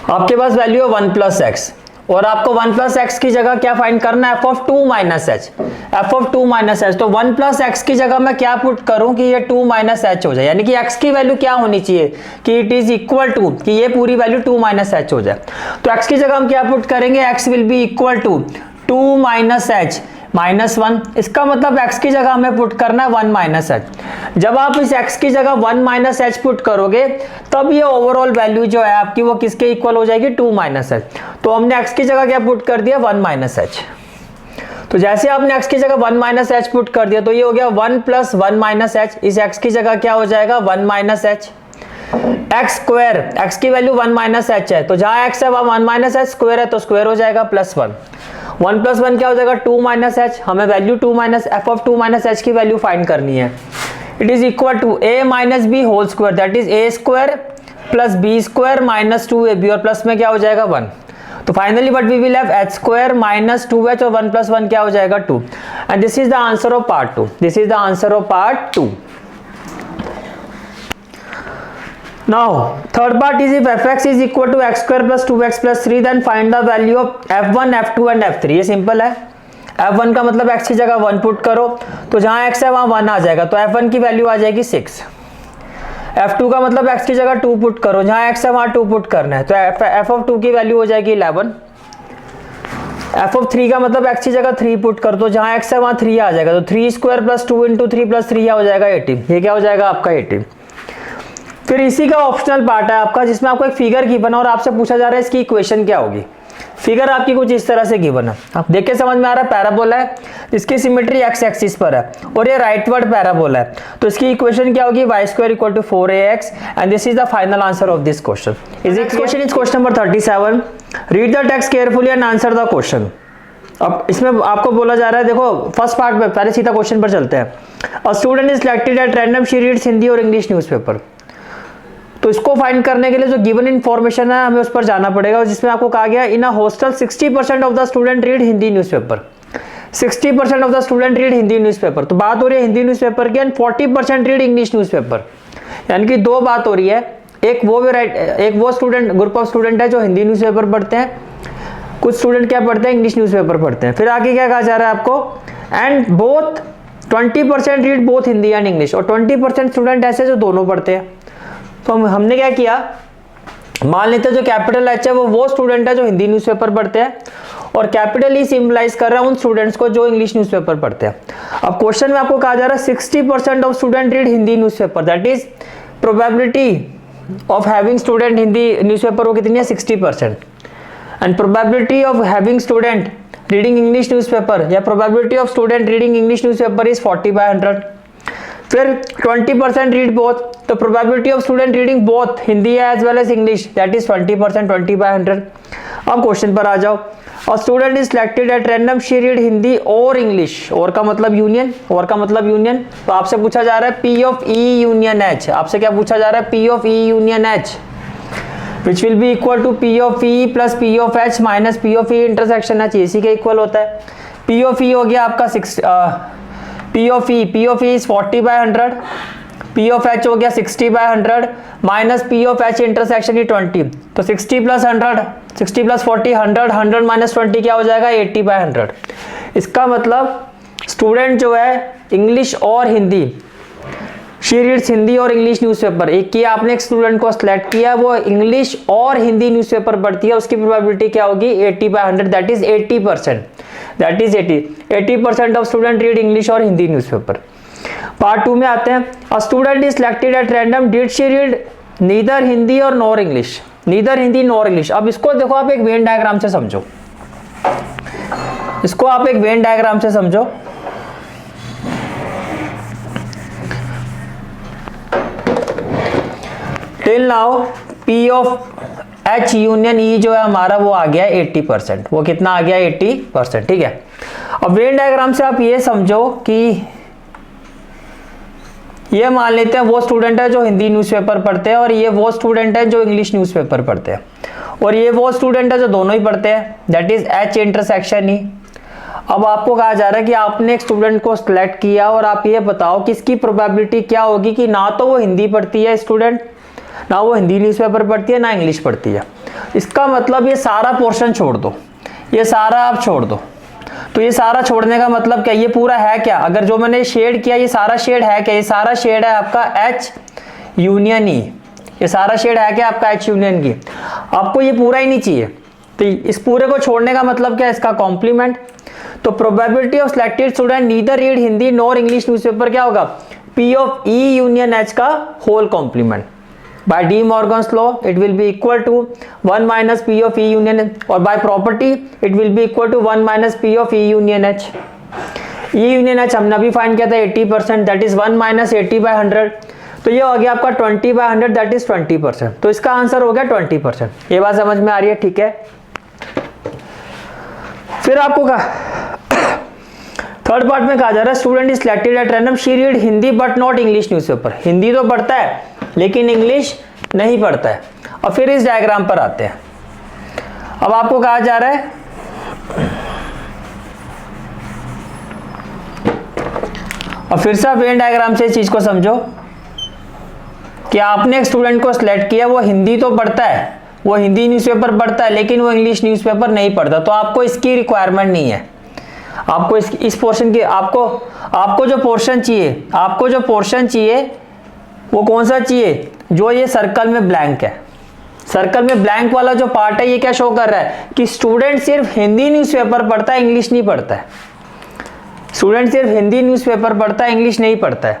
आपके पास वैल्यू है 1 plus x, और आपको 1 plus x की जगह क्या फाइंड करना है? f of 2 minus h। f of 2 minus h, तो 1 plus x की जगह मैं क्या पुट करूं कि ये 2 minus h हो जाए, यानी कि x की वैल्यू क्या होनी चाहिए कि इट इज इक्वल टू, कि ये पूरी वैल्यू 2 minus h हो जाए। तो x की जगह हम क्या पुट करेंगे? x will be equal to 2 minus h -1। इसका मतलब x की जगह हमें पुट करना है 1 minus h। जब आप इस x की जगह 1 minus h पुट करोगे तब ये ओवरऑल वैल्यू जो है आपकी वो किसके इक्वल हो जाएगी? 2 minus h। तो हमने x की जगह क्या पुट कर दिया? 1 minus h। तो जैसे आपने x की जगह 1 minus h पुट कर दिया तो ये हो गया 1 plus 1 minus h। इस x की जगह क्या हो जाएगा? 1 minus h। x square, x की वैल्यू 1 minus h है, तो जहां x है वहां 1 minus h स्क्वायर है, तो स्क्वायर हो जाएगा +1। 1 plus 1 क्या हो जाएगा? 2 minus h। हमें value 2 minus f of 2 minus h की वैल्यू फाइंड करनी है। It is equal to a minus b whole square, that is a square plus b square minus 2ab, और प्लस में क्या हो जाएगा? 1। तो finally what we will have h square minus 2h, और 1 plus 1 क्या हो जाएगा? 2। And this is the answer of part 2। This is the answer of part 2। Now third part is if fx is equal to x square plus 2x plus 3 then find the value of f1, f2 and f3। ये simple है। f1 का मतलब x की जगह 1 put करो, तो जहां x है वहां 1 आ जाएगा, तो f1 की वैल्यू आ जाएगी 6। f2 का मतलब x की जगह 2 पुट करो, जहां x है वहां 2 पुट करना है, तो f of 2 की वैल्यू हो जाएगी 11। f of 3 का मतलब x की जगह 3 पुट कर दो, जहां x है वहां 3 आ जाएगा, तो 3 स्क्वायर प्लस 2 इंटू 3 प्लस 3 हो जाएगा 18। ये क्या हो जाएगा आपका? 18। फिर इसी का ऑप्शनल पार्ट है आपका, जिसमें आपको एक फिगर गिवन है और आपसे पूछा जा रहा है इसकी इक्वेशन क्या होगी। फिगर आपकी कुछ इस तरह से गिवन है, आप देख के समझ में आ रहा है, पैराबोला है, इसकी सिमेट्री x एक्सिस पर है और ये राइटवर्ड पैराबोला है, तो इसकी इक्वेशन क्या होगी? y square equal to 4ax, and this is the final answer of this question. Is it question is question number 37। Read the text carefully and answer the question. अब इसमें आपको बोला जा रहा है, देखो फर्स्ट पार्ट में पहले सीधा क्वेश्चन पर चलते हैं। A student is selected at random, she reads Hindi और इंग्लिश न्यूज़पेपर। तो इसको फाइंड करने के लिए जो गिवन इन्फॉर्मेशन है हमें उस पर जाना पड़ेगा, जिसमें आपको कहा गया in a hostel 60% of the student read Hindi newspaper. 60% of the student read Hindi newspaper, तो बात हो रही है हिंदी न्यूज़पेपर की, एंड 40% रीड इंग्लिश न्यूज़पेपर। यानी कि दो बात हो रही है, एक वो स्टूडेंट, ग्रुप ऑफ स्टूडेंट है जो हिंदी न्यूज़पेपर पढ़ते हैं, कुछ स्टूडेंट क्या पढ़ते हैं? इंग्लिश न्यूज़पेपर पढ़ते हैं। फिर आगे क्या कहा जा रहा है आपको? And both 20% read both Hindi and English, और 20% स्टूडेंट ऐसे जो दोनों पढ़ते हैं। तो हमने क्या किया, मान लेते हैं जो कैपिटल एच है वो स्टूडेंट है जो हिंदी न्यूज़पेपर पढ़ते हैं, और कैपिटल ई सिंबलाइज कर रहा है उन स्टूडेंट्स को जो इंग्लिश न्यूज़पेपर पढ़ते हैं। अब क्वेश्चन में आपको कहा जा रहा है 60% of student read Hindi newspaper, that is probability of having student Hindi newspaper वो कितनी है? 60%। And probability of having student reading English newspaper या probability of student reading English newspaper is 40/100। फिर 20% रीड बोथ, तो probability of student reading both Hindi as well as English that is 20%, 20/100। अब question पर आ जाओ। और student is selected at random, she read Hindi और English, और का मतलब यूनियन, और का मतलब यूनियन। तो आपसे पूछा जा रहा है P of E union H, आपसे क्या पूछा जा रहा है P of E union H, which will be equal to P of E plus P of H minus P of E intersection H, इसी के इक्वल होता है। पी ऑफ ई हो गया आपका P of E is 40/100, P of H हो गया 60/100 minus P of H intersection ही 20, तो 60 + 100, 60 + 40 100, 100 - 20 क्या हो जाएगा 80/100। इसका मतलब स्टूडेंट जो है इंग्लिश और हिंदी, शी रीड्स हिंदी और इंग्लिश न्यूज़पेपर, एक किया आपने एक स्टूडेंट को सिलेक्ट किया, वो इंग्लिश और हिंदी न्यूज़पेपर पढ़ती है, उसकी प्रोबेबिलिटी क्या होगी 80/100, that is 80%, that is 80% of student read English और हिंदी न्यूज़पेपर। पार्ट 2 में आते हैं। A student is selected at random, did she read neither Hindi और nor English, neither Hindi nor English. अब इसको देखो आप एक वेन डायग्राम से समझो, इसको आप एक वेन डायग्राम से समझो। Till now P of H union E जो है हमारा वो आ गया 80%, वो कितना आ गया 80%, ठीक है। अब वेन डायग्राम से आप ये समझो कि ये मान लेते हैं वो स्टूडेंट है जो हिंदी न्यूज़पेपर पढ़ते हैं, और ये वो स्टूडेंट है जो इंग्लिश न्यूज़पेपर पढ़ते हैं, और ये वो स्टूडेंट है जो दोनों ही पढ़ते हैं, दैट इज एच इंटरसेक्शन ई। अब आपको कहा जा रहा है कि आपने एक स्टूडेंट को सिलेक्ट किया और आप ये बताओ कि इसकी प्रोबेबिलिटी क्या होगी कि ना तो वो हिंदी पढ़ती है स्टूडेंट, ना वो हिंदी न्यूज़पेपर पढ़ती है, ना इंग्लिश पढ़ती है। इसका मतलब ये सारा पोर्शन छोड़ दो, ये सारा आप छोड़ दो। तो ये सारा छोड़ने का मतलब क्या, ये पूरा है क्या, अगर जो मैंने शेड किया ये सारा शेड है क्या, ये सारा शेड है आपका एच यूनियन ई, ये सारा शेड है क्या आपका एच यूनियन की। आपको ये पूरा ही नहीं चाहिए, तो इस पूरे को छोड़ने का मतलब क्या, इसका कॉम्प्लीमेंट। तो probability of selected student neither read Hindi nor English newspaper क्या होगा, P of E union H का whole complement. By De Morgan's law, it will be equal to 1 minus P of E union, or by property, it will be equal to 1 minus P of E union H. E union H हमने अभी find किया था 80%, that is 1 minus 80/100, तो ये हो गया आपका 20/100, that is 20%। तो इसका आंसर हो गया 20%। ये बात समझ में आ रही है, ठीक है। फिर आपको कहा थर्ड पार्ट में कहा जा रहा है student is selected at random, she read Hindi but not English newspaper, Hindi तो पढ़ता है लेकिन इंग्लिश नहीं पढ़ता है। और फिर इस डायग्राम पर आते हैं। अब आपको कहा जा रहा है और फिर से वेन डायग्राम से इस चीज को समझो कि आपने एक स्टूडेंट को सिलेक्ट किया, वो हिंदी तो पढ़ता है, वो हिंदी न्यूज़पेपर पढ़ता है, लेकिन वो इंग्लिश न्यूज़पेपर नहीं पढ़ता। तो आपको इसकी रिक्वायरमेंट नहीं है, आपको इस पोर्शन की आपको जो पोर्शन चाहिए, आपको जो पोर्शन चाहिए वो कौन सा चाहिए, जो ये सर्कल में ब्लैंक है। सर्कल में ब्लैंक वाला जो पार्ट है ये क्या शो कर रहा है कि स्टूडेंट सिर्फ हिंदी न्यूज़पेपर पढ़ता है, इंग्लिश नहीं पढ़ता है। स्टूडेंट सिर्फ हिंदी न्यूज़पेपर पढ़ता है, इंग्लिश नहीं पढ़ता है।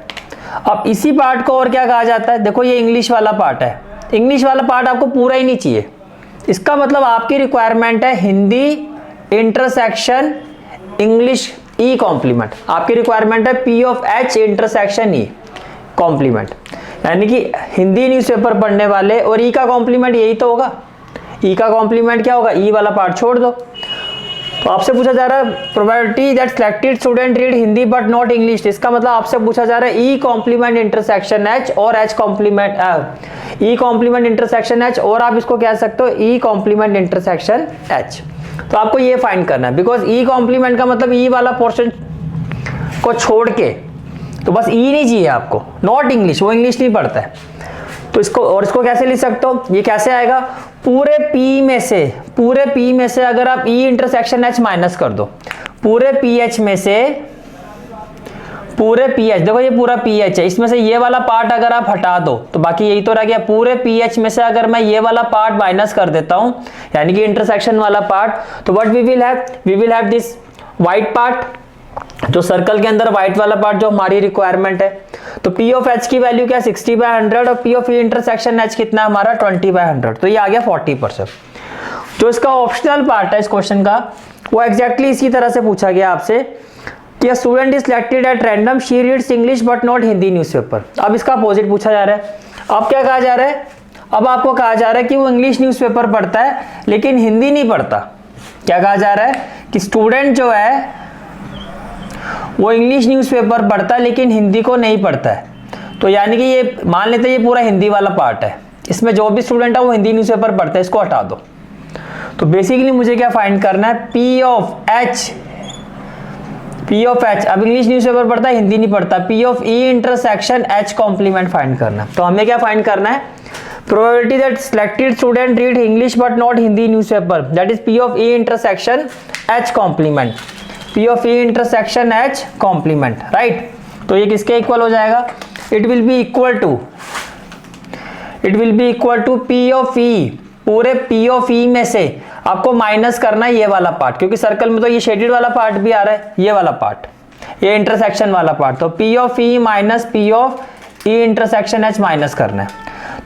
अब इसी पार्ट को और क्या कहा जाता है, देखो ये इंग्लिश वाला पार्ट है, इंग्लिश वाला पार्ट आपको पूरा ही नहीं चाहिए। इसका मतलब आपकी रिक्वायरमेंट है Hindi intersection English E complement, आपकी रिक्वायरमेंट है P of H intersection E complement, यानी कि हिंदी न्यूज़पेपर पढ़ने वाले, और ई का कॉम्प्लीमेंट यही तो होगा। ई का कॉम्प्लीमेंट क्या होगा, ई वाला पार्ट छोड़ दो। तो आपसे पूछा जा रहा है probability that selected student read Hindi but not English, इसका मतलब आपसे पूछा जा रहा है ई कॉम्प्लीमेंट इंटरसेक्शन एच और H complement E complement intersection H, और आप इसको कह सकते हो ई कॉम्प्लीमेंट इंटरसेक्शन एच। तो आपको ये फाइंड करना है, बिकॉज ई कॉम्प्लीमेंट का मतलब ई वाला पोर्शन को छोड़ के, तो बस ई नहीं चाहिए आपको, नॉट इंग्लिश, वो इंग्लिश नहीं पढ़ता है। तो इसको कैसे लिख सकते हो, ये कैसे आएगा, पूरे पी में से अगर आप ई इंटरसेक्शन एच माइनस कर दो, पूरे पी एच में से, पूरे पी एच, देखो ये पूरा पी एच है, इसमें से ये वाला पार्ट अगर आप हटा दो तो बाकी यही तो रह गया। पूरे पी एच में से अगर मैं ये वाला पार्ट माइनस कर देता हूं, यानी कि इंटरसेक्शन वाला पार्ट, तो what we will have this white part, जो सर्कल के अंदर व्हाइट वाला पार्ट जो हमारी रिक्वायरमेंट है। तो पी ऑफ एच की वैल्यू क्या 60/100, और P of E intersection H कितना हमारा 20/100, तो ये आ गया 40%। जो इसका ऑप्शनल पार्ट है इस क्वेश्चन का, वो एग्जैक्टली इसी तरह से पूछा गया आपसे कि student is selected at random, she reads English but not Hindi newspaper. अब इसका अपोजिट पूछा जा रहा है। अब क्या कहा जा रहा है, अब आपको कहा जा रहा है कि वो इंग्लिश न्यूज़पेपर पढ़ता है लेकिन हिंदी नहीं पढ़ता। क्या कहा जा रहा है कि स्टूडेंट जो है वो इंग्लिश न्यूज़पेपर पढ़ता है लेकिन हिंदी को नहीं पढ़ता है। तो यानी कि ये मान लेते हैं ये पूरा हिंदी वाला पार्ट है, इसमें जो भी स्टूडेंट है वो हिंदी न्यूज़पेपर पढ़ता है, इसको हटा दो। तो बेसिकली मुझे क्या फाइंड करना है, पी ऑफ एच। अब इंग्लिश न्यूज़पेपर पढ़ता है हिंदी नहीं पढ़ता, P of E intersection H complement find करना है। तो हमें क्या फाइंड करना है, probability that selected student read English but not Hindi newspaper, that is P of E intersection H complement, P of E intersection H complement, right. तो ये किसके इक्वल हो जाएगा, it will be equal to P of E, पूरे P of ई में से आपको minus करना है ये वाला पार्ट, क्योंकि सर्कल में तो ये शेडेड वाला पार्ट भी आ रहा है, ये वाला पार्ट, ये इंटरसेक्शन वाला पार्ट। तो P of E minus P of E intersection H minus करना है।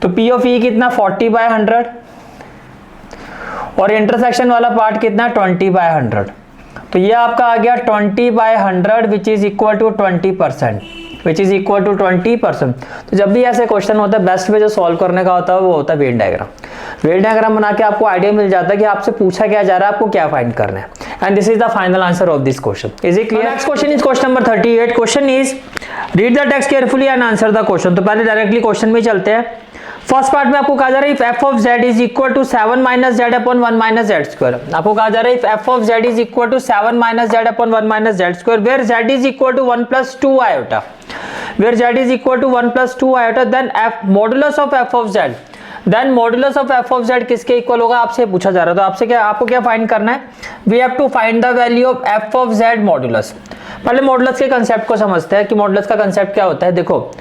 तो पी ऑफ ई कितना 40/100 और इंटरसेक्शन वाला पार्ट कितना 20/100। तो ये आपका आ गया 20/100 which is equal to 20%, which is equal to 20%। तो जब भी ऐसे क्वेश्चन होता है बेस्ट वे जो सॉल्व करने का होता है वो होता है वेन डायग्राम। वेन डायग्राम बना के आपको आइडिया मिल जाता है कि आपसे पूछा क्या जा रहा है, आपको क्या फाइंड करना है। And this is the final answer of this question. Is it clear? Next question is question number 38। Question is read the text carefully and answer the question. तो पहले डायरेक्टली क्वेश्चन में चलते हैं। फर्स्ट पार्ट में आपको कहा जा रहा है if F of Z is equal to 7 minus Z upon 1 minus Z square. आपको कहा जा रहा है if F of Z is equal to 7 minus Z upon 1 minus Z square where Z is equal to 1 plus 2 iota, where z is equal to 1 plus 2 iota, then f modulus of f of z, then modulus of f of z किसके equal होगा आपसे पूछा जा रहा है। तो आपसे क्या, आपको क्या फाइंड करना है, we have to find the value of f of z modulus। पहले मॉडुलस के कंसेप्ट को समझते हैं कि मॉडुलस का कंसेप्ट क्या होता है। देखो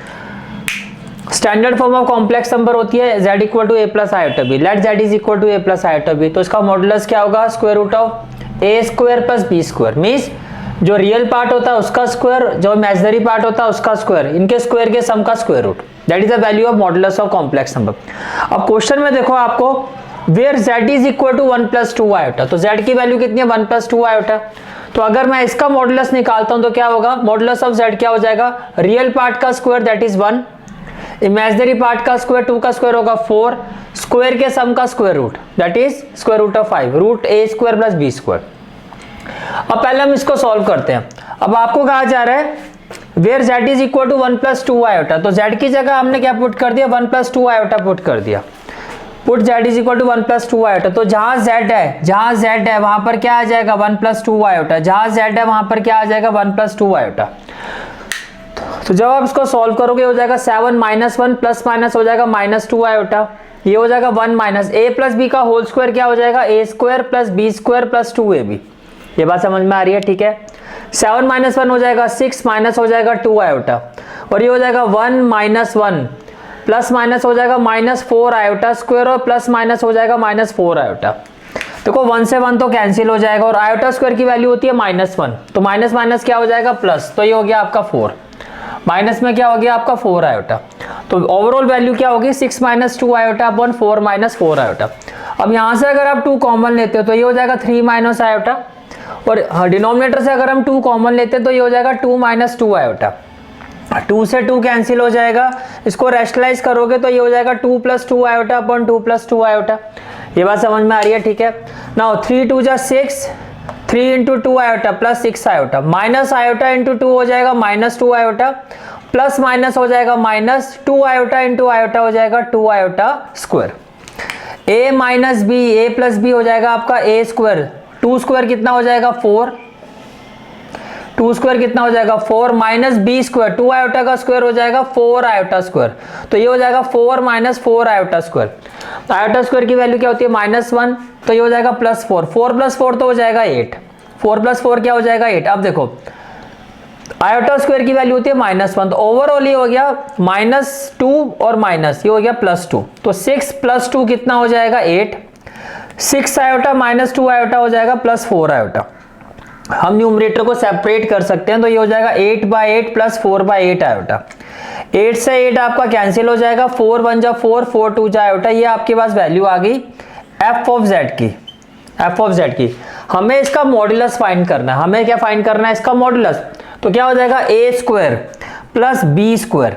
standard form of complex number होती है z equal to a plus iota b, let z is equal to a plus iota b। तो इसका मॉडुलस क्या होगा, square root of a square plus b square, means जो real part होता है उसका स्क्वायर, जो इमेजिनरी पार्ट होता है उसका स्क्वायर, इनके स्क्वायर के सम का square root, that is the value of modulus of complex number. अब क्वेश्चन में देखो आपको where z is equal to 1 plus 2 iota, तो z की वैल्यू कितनी है 1 प्लस 2 आयोटा। तो अगर मैं इसका मॉडुलस निकालता हूं तो क्या होगा, मॉडुलस ऑफ z क्या हो जाएगा, रियल पार्ट का square that is 1, imaginary part का स्क्वायर 2 का स्क्वायर होगा 4, स्क्वायर के सम का square root that is square root of 5, root a square plus b square. अब पहले हम इसको सॉल्व करते हैं। अब आपको कहा जा रहा है where z is equal to 1 plus 2 iota, तो z की जगह हमने क्या पुट कर दिया, 1 प्लस 2 आयोटा पुट कर दिया, put z is equal to 1 plus 2 iota. तो जहां z है वहां पर क्या आ जाएगा 1 प्लस 2 आयोटा, जहां z है वहां पर क्या आ जाएगा 1 प्लस 2 आयोटा। तो जब आप इसको सॉल्व करोगे हो जाएगा 7 माइनस 1 प्लस माइनस हो जाएगा माइनस 2 आयोटा, ये हो जाएगा 1 माइनस a प्लस b का होल स्क्वायर क्या हो जाएगा a square plus b square plus 2ab। ये बात समझ में आ रही है, ठीक है। 7 माइनस 1 हो जाएगा 6 माइनस हो जाएगा 2 आयोटा, और ये हो जाएगा 1 माइनस 1 प्लस माइनस हो जाएगा माइनस 4 आयोटा स्क्वायर, और प्लस माइनस हो जाएगा माइनस 4 आयोटा। देखो 1 से 1 तो कैंसिल हो जाएगा, और आयोटा स्क्वायर की वैल्यू होती है माइनस 1, तो माइनस माइनस क्या हो जाएगा प्लस, तो ये हो गया आपका 4, माइनस में क्या हो गया आपका 4 आयोटा। तो ओवरऑल वैल्यू क्या होगी 6 minus 2 iota upon 4 minus 4 iota. अब यहाँ से अगर आप 2 कॉमन लेते हो तो ये हो जाएगा 3 माइनस आयोटा, और डिनोमिनेटर से अगर हम 2 कॉमन लेते हैं तो ये हो जाएगा 2 माइनस 2 आयोटा। 2 से 2 कैंसिल हो जाएगा, इसको रेशनलाइज करोगे तो ये हो जाएगा 2 plus 2 iota upon 2 plus 2 iota. ये बात समझ में आ रही है, ठीक है। नाउ 3 2 जा 6, 3 into 2 iota plus 6 iota, minus iota into 2 हो जाएगा माइनस 2 आयोटा, प्लस माइनस हो जाएगा माइनस 2 आयोटा इंटू आयोटा हो जाएगा 2 iota square. a minus B, a plus B हो जाएगा आपका a स्क्वायर, 2 स्क्वायर कितना हो जाएगा 4, 2 स्क्वायर कितना हो जाएगा 4 माइनस बी स्क्वायर, 2 आयोटा का स्क्वायर हो जाएगा 4 आयोटा स्क्वायर, तो ये हो जाएगा 4 minus 4 iota square. Iota square की वैल्यू क्या होती है -1, तो ये हो जाएगा +4, 4 प्लस 4 तो हो जाएगा 8, 4 प्लस 4 क्या हो जाएगा 8। अब देखो आयोटा स्क्वायर की वैल्यू होती है -1, तो ओवरऑल ये हो गया -2 और माइनस ये हो गया +2, तो 6 + 2 कितना हो जाएगा 8, 6 आयोटा माइनस 2 आयोटा हो जाएगा +4 आयोटा। हम न्यूमरेटर को सेपरेट कर सकते हैं, तो ये हो जाएगा 8/8 प्लस 4/8 आयोटा। 8 से 8 आपका कैंसिल हो जाएगा, 4 1 जा 4, 4 2 जा आयोटा। ये आपके पास वैल्यू आ गई f ऑफ z की। हमें इसका मॉड्यूलस फाइंड करना है। हमें क्या फाइंड करना है इसका मॉड्यूलस। तो क्या हो जाएगा ए स्क्वायर प्लस बी स्क्वायर।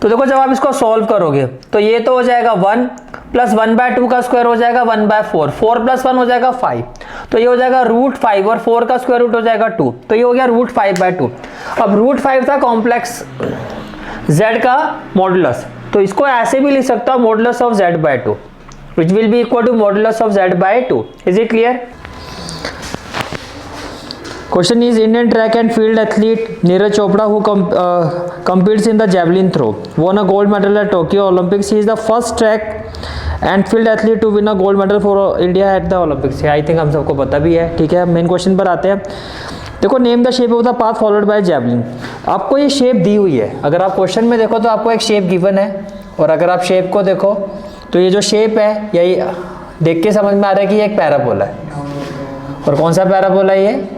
तो देखो जब आप इसको सॉल्व करोगे तो ये तो हो जाएगा 1 प्लस 1/2 का स्क्वायर हो जाएगा 1/4, 4 प्लस 1 हो जाएगा 5, तो ये हो जाएगा √5 और 4 का स्क्वायर रूट हो जाएगा 2, तो ये हो गया √5/2। अब √5 था कॉम्प्लेक्स z का मॉडुलस, तो इसको ऐसे भी लिख सकता हूँ modulus of z/2 which will be equal to modulus of z/2. Is it clear? Question is Indian track and field athlete Neeraj Chopra who competes in the javelin throw won a gold medal at Tokyo Olympics. He is the first track and field athlete to win a gold medal for India at the Olympics. I think हम सबको पता भी है, ठीक है। Main question पर आते हैं। देखो name the shape of the path followed by javelin. आपको ये शेप दी हुई है, अगर आप क्वेश्चन में देखो तो आपको एक शेप गिवन है, और अगर आप शेप को देखो तो ये जो शेप है यही देख के समझ में आ रहा है कि ये एक पैराबोला है। और कौन सा पैराबोला है? ये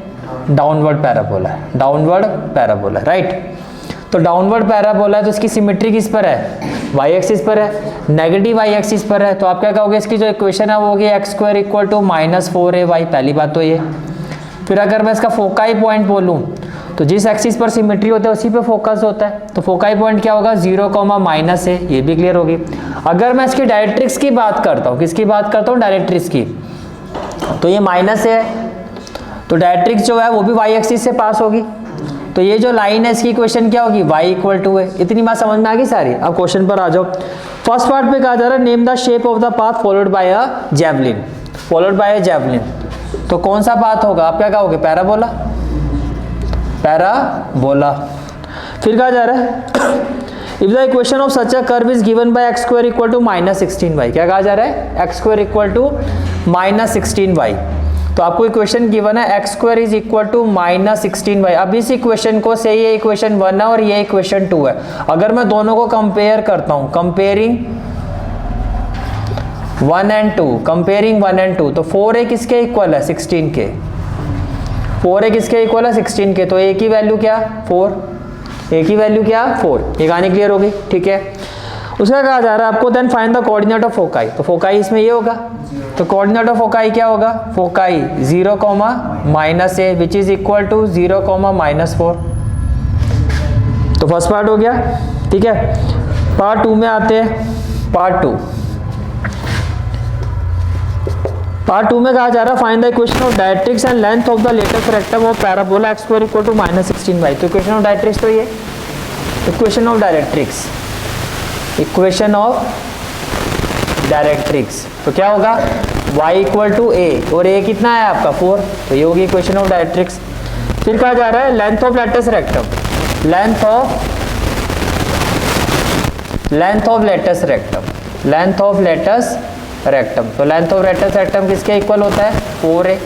डाउनवर्ड पैराबोला है, डाउनवर्ड पैराबोला, राइट। तो डाउनवर्ड पैराबोला है तो इसकी सिमेट्री किस पर है? वाई एक्सिस पर है, नेगेटिव वाई एक्सिस पर है। तो आप क्या कहोगे, इसकी जो इक्वेशन है वो होगी x² = -4ay। पहली बात तो ये। फिर अगर मैं इसका फोकाई पॉइंट बोलूँ तो जिस एक्सिस पर सिमेट्री होता है उसी पे फोकस होता है, तो फोकाई पॉइंट क्या होगा? 0, -a। ये भी क्लियर होगी। अगर मैं इसकी डायरेक्ट्रिक्स की बात करता हूँ, किसकी बात करता हूँ? डायरेक्ट्रिक्स की, तो ये -a है, तो डायरेक्ट्रिक्स जो है वो भी वाई एक्सिस से पास होगी। तो ये जो लाइन है इसकी इक्वेशन क्या होगी? y = a। इतनी बात समझ में आ गई सारी। अब क्वेश्चन पर आ जाओ। फर्स्ट पार्ट पे कहा जा रहा है name the shape of the path followed by a javelin, followed by a javelin. तो कौन सा पाथ होगा? आप क्या कहोगे? Parabola, parabola. फिर कहा जा रहा है if the equation of such a curve is given by x² = -16y। क्या कहा जा रहा है? x² = -16y। तो आपको इक्वेशन गिवन है x² = -16y। अब इस इक्वेशन को से ये इक्वेशन 1 है और ये इक्वेशन 2 है। अगर मैं दोनों को कंपेयर करता हूं, कंपेयरिंग 1 and 2, कंपेयरिंग 1 and 2, तो 4a किसके इक्वल है? 16 के। 4a किसके इक्वल है? 16 के। तो a की वैल्यू क्या? 4। a की वैल्यू क्या? 4। ये कहानी क्लियर होगी, ठीक है। उसका कहा जा रहा है आपको then find the coordinate of foci. तो फोकाई इसमें ये होगा, तो कोऑर्डिनेट ऑफ फोकाई क्या होगा? Foci 0, -a which is equal to 0, -4। तो फर्स्ट पार्ट हो गया, ठीक है। पार्ट 2 में आते हैं। पार्ट 2 में कहा जा रहा है find the equation of directrix and length of the latus rectum of parabola x² = -16y। तो इक्वेशन ऑफ डायरेक्ट्रिक्स तो ये equation of directrix, equation of directrix. तो क्या होगा? y = a और a कितना है आपका? 4। तो ये होगी इक्वेशन ऑफ डायरेक्ट्रिक्स। फिर कहा जा रहा है length of latus rectum, length of latus rectum, length of latus rectum. तो लेंथ ऑफ लेटेस्ट रेक्टम किसके इक्वल होता है? 4a।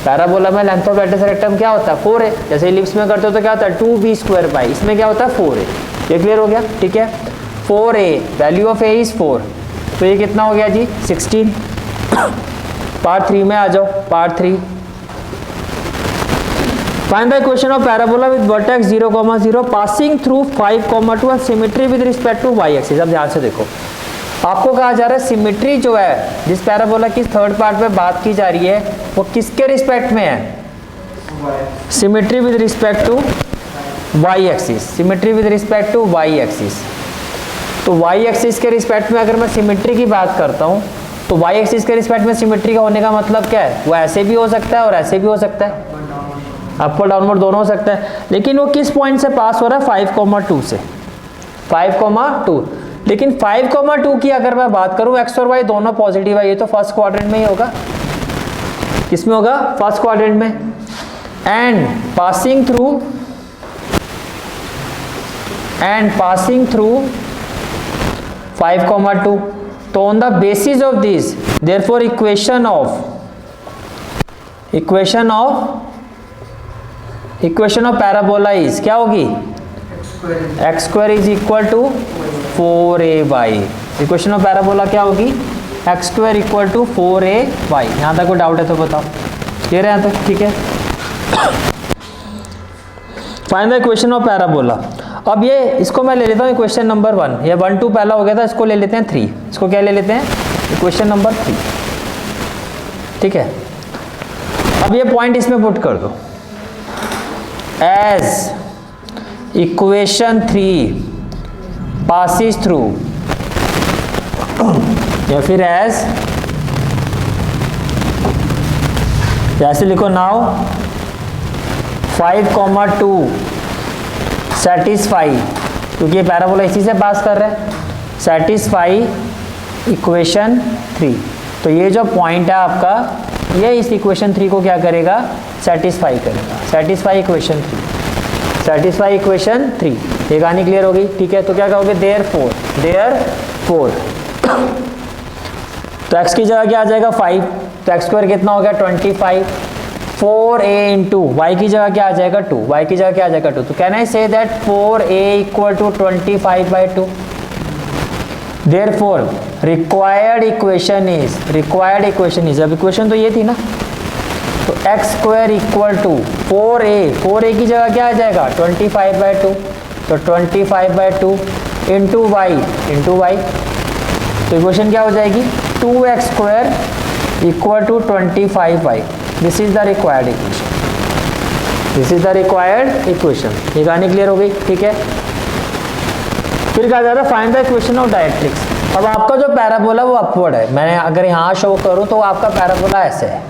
पैराबोला में लेंथ ऑफ लेटेस्ट रेक्टम क्या होता है? 4a। जैसे इलिप्स में करते हो तो क्या होता है? 2b², इसमें क्या होता है? 4a। ये क्लियर हो गया, ठीक है। 4a, value of a is 4, तो ये कितना हो गया जी? 16। पार्ट 3 में आ जाओ। Part 3 find the equation of parabola with vertex 0, 0 passing through 5, 2 and symmetry with respect to y axis. अब ध्यान से देखो, आपको कहा जा रहा है सिमेट्री जो है जिस पैराबोला की थर्ड पार्ट पे बात की जा रही है वो किसके रिस्पेक्ट में है? Symmetry with respect to y axis, symmetry with respect to y axis. तो y एक्सिस के रिस्पेक्ट में अगर मैं सिमेट्री की बात करता हूँ तो y एक्सिस के रिस्पेक्ट में सिमेट्री का होने का मतलब क्या है? वो ऐसे भी हो सकता है और ऐसे भी हो सकता है, अपवर्ड डाउनवर्ड दोनों हो सकता है। लेकिन वो किस पॉइंट से पास हो रहा है? 5, 2 से, 5, 2। लेकिन 5, 2 की अगर मैं बात करूं x और y दोनों पॉजिटिव है, ये तो फर्स्ट क्वाड्रेंट में ही होगा। किसमें होगा? फर्स्ट क्वाड्रेंट में। And passing through 5, 2। तो on the basis of this therefore equation of parabola is क्या होगी? x² = 4ay। Equation of parabola क्या होगी? x² = 4ay। यहाँ तक कोई डाउट है तो बताओ, क्लियर है यहाँ तक, ठीक है। Find the equation of parabola. अब ये इसको मैं ले लेता हूँ इक्वेशन नंबर 1, ये 1, 2 पहला हो गया था, इसको ले लेते हैं 3। इसको क्या ले लेते हैं? इक्वेशन नंबर 3, ठीक है। अब ये पॉइंट इसमें पुट कर दो एज इक्वेशन 3 पासिस थ्रू, या फिर ऐसे लिखो नाउ 5,2 सेटिस्फाई, क्योंकि ये पैराबोला इसी से पास कर रहे हैं, सेटिस्फाई इक्वेशन 3। तो ये जो पॉइंट है आपका, ये इस इक्वेशन 3 को क्या करेगा, सेटिस्फाई करेगा। Satisfy equation 3, satisfy equation 3। ये कहानी क्लियर हो गई, ठीक है। तो क्या कहोगे, देयरफॉर तो x की जगह क्या आ जाएगा 5, तो x स्क्वायर कितना हो गया 25, 4a इंटू वाई की जगह क्या आ जाएगा 2, y की जगह क्या आ जाएगा 2। तो can I say that 4a equal to 25/2। Therefore required equation is, अब इक्वेशन तो ये थी ना, तो x square equal to 4a की जगह क्या आ जाएगा 25/2, तो 25/2 इंटू वाई, तो इक्वेशन क्या हो जाएगी 2x square equal to 25y। This is the required equation, ये कहानी क्लियर हो गई, ठीक है। फिर कहा जा रहा है find the equation of directrix. अब आपका जो पैराबोला वो अपवर्ड है, मैंने अगर यहाँ शो करूँ तो आपका पैराबोला ऐसे है,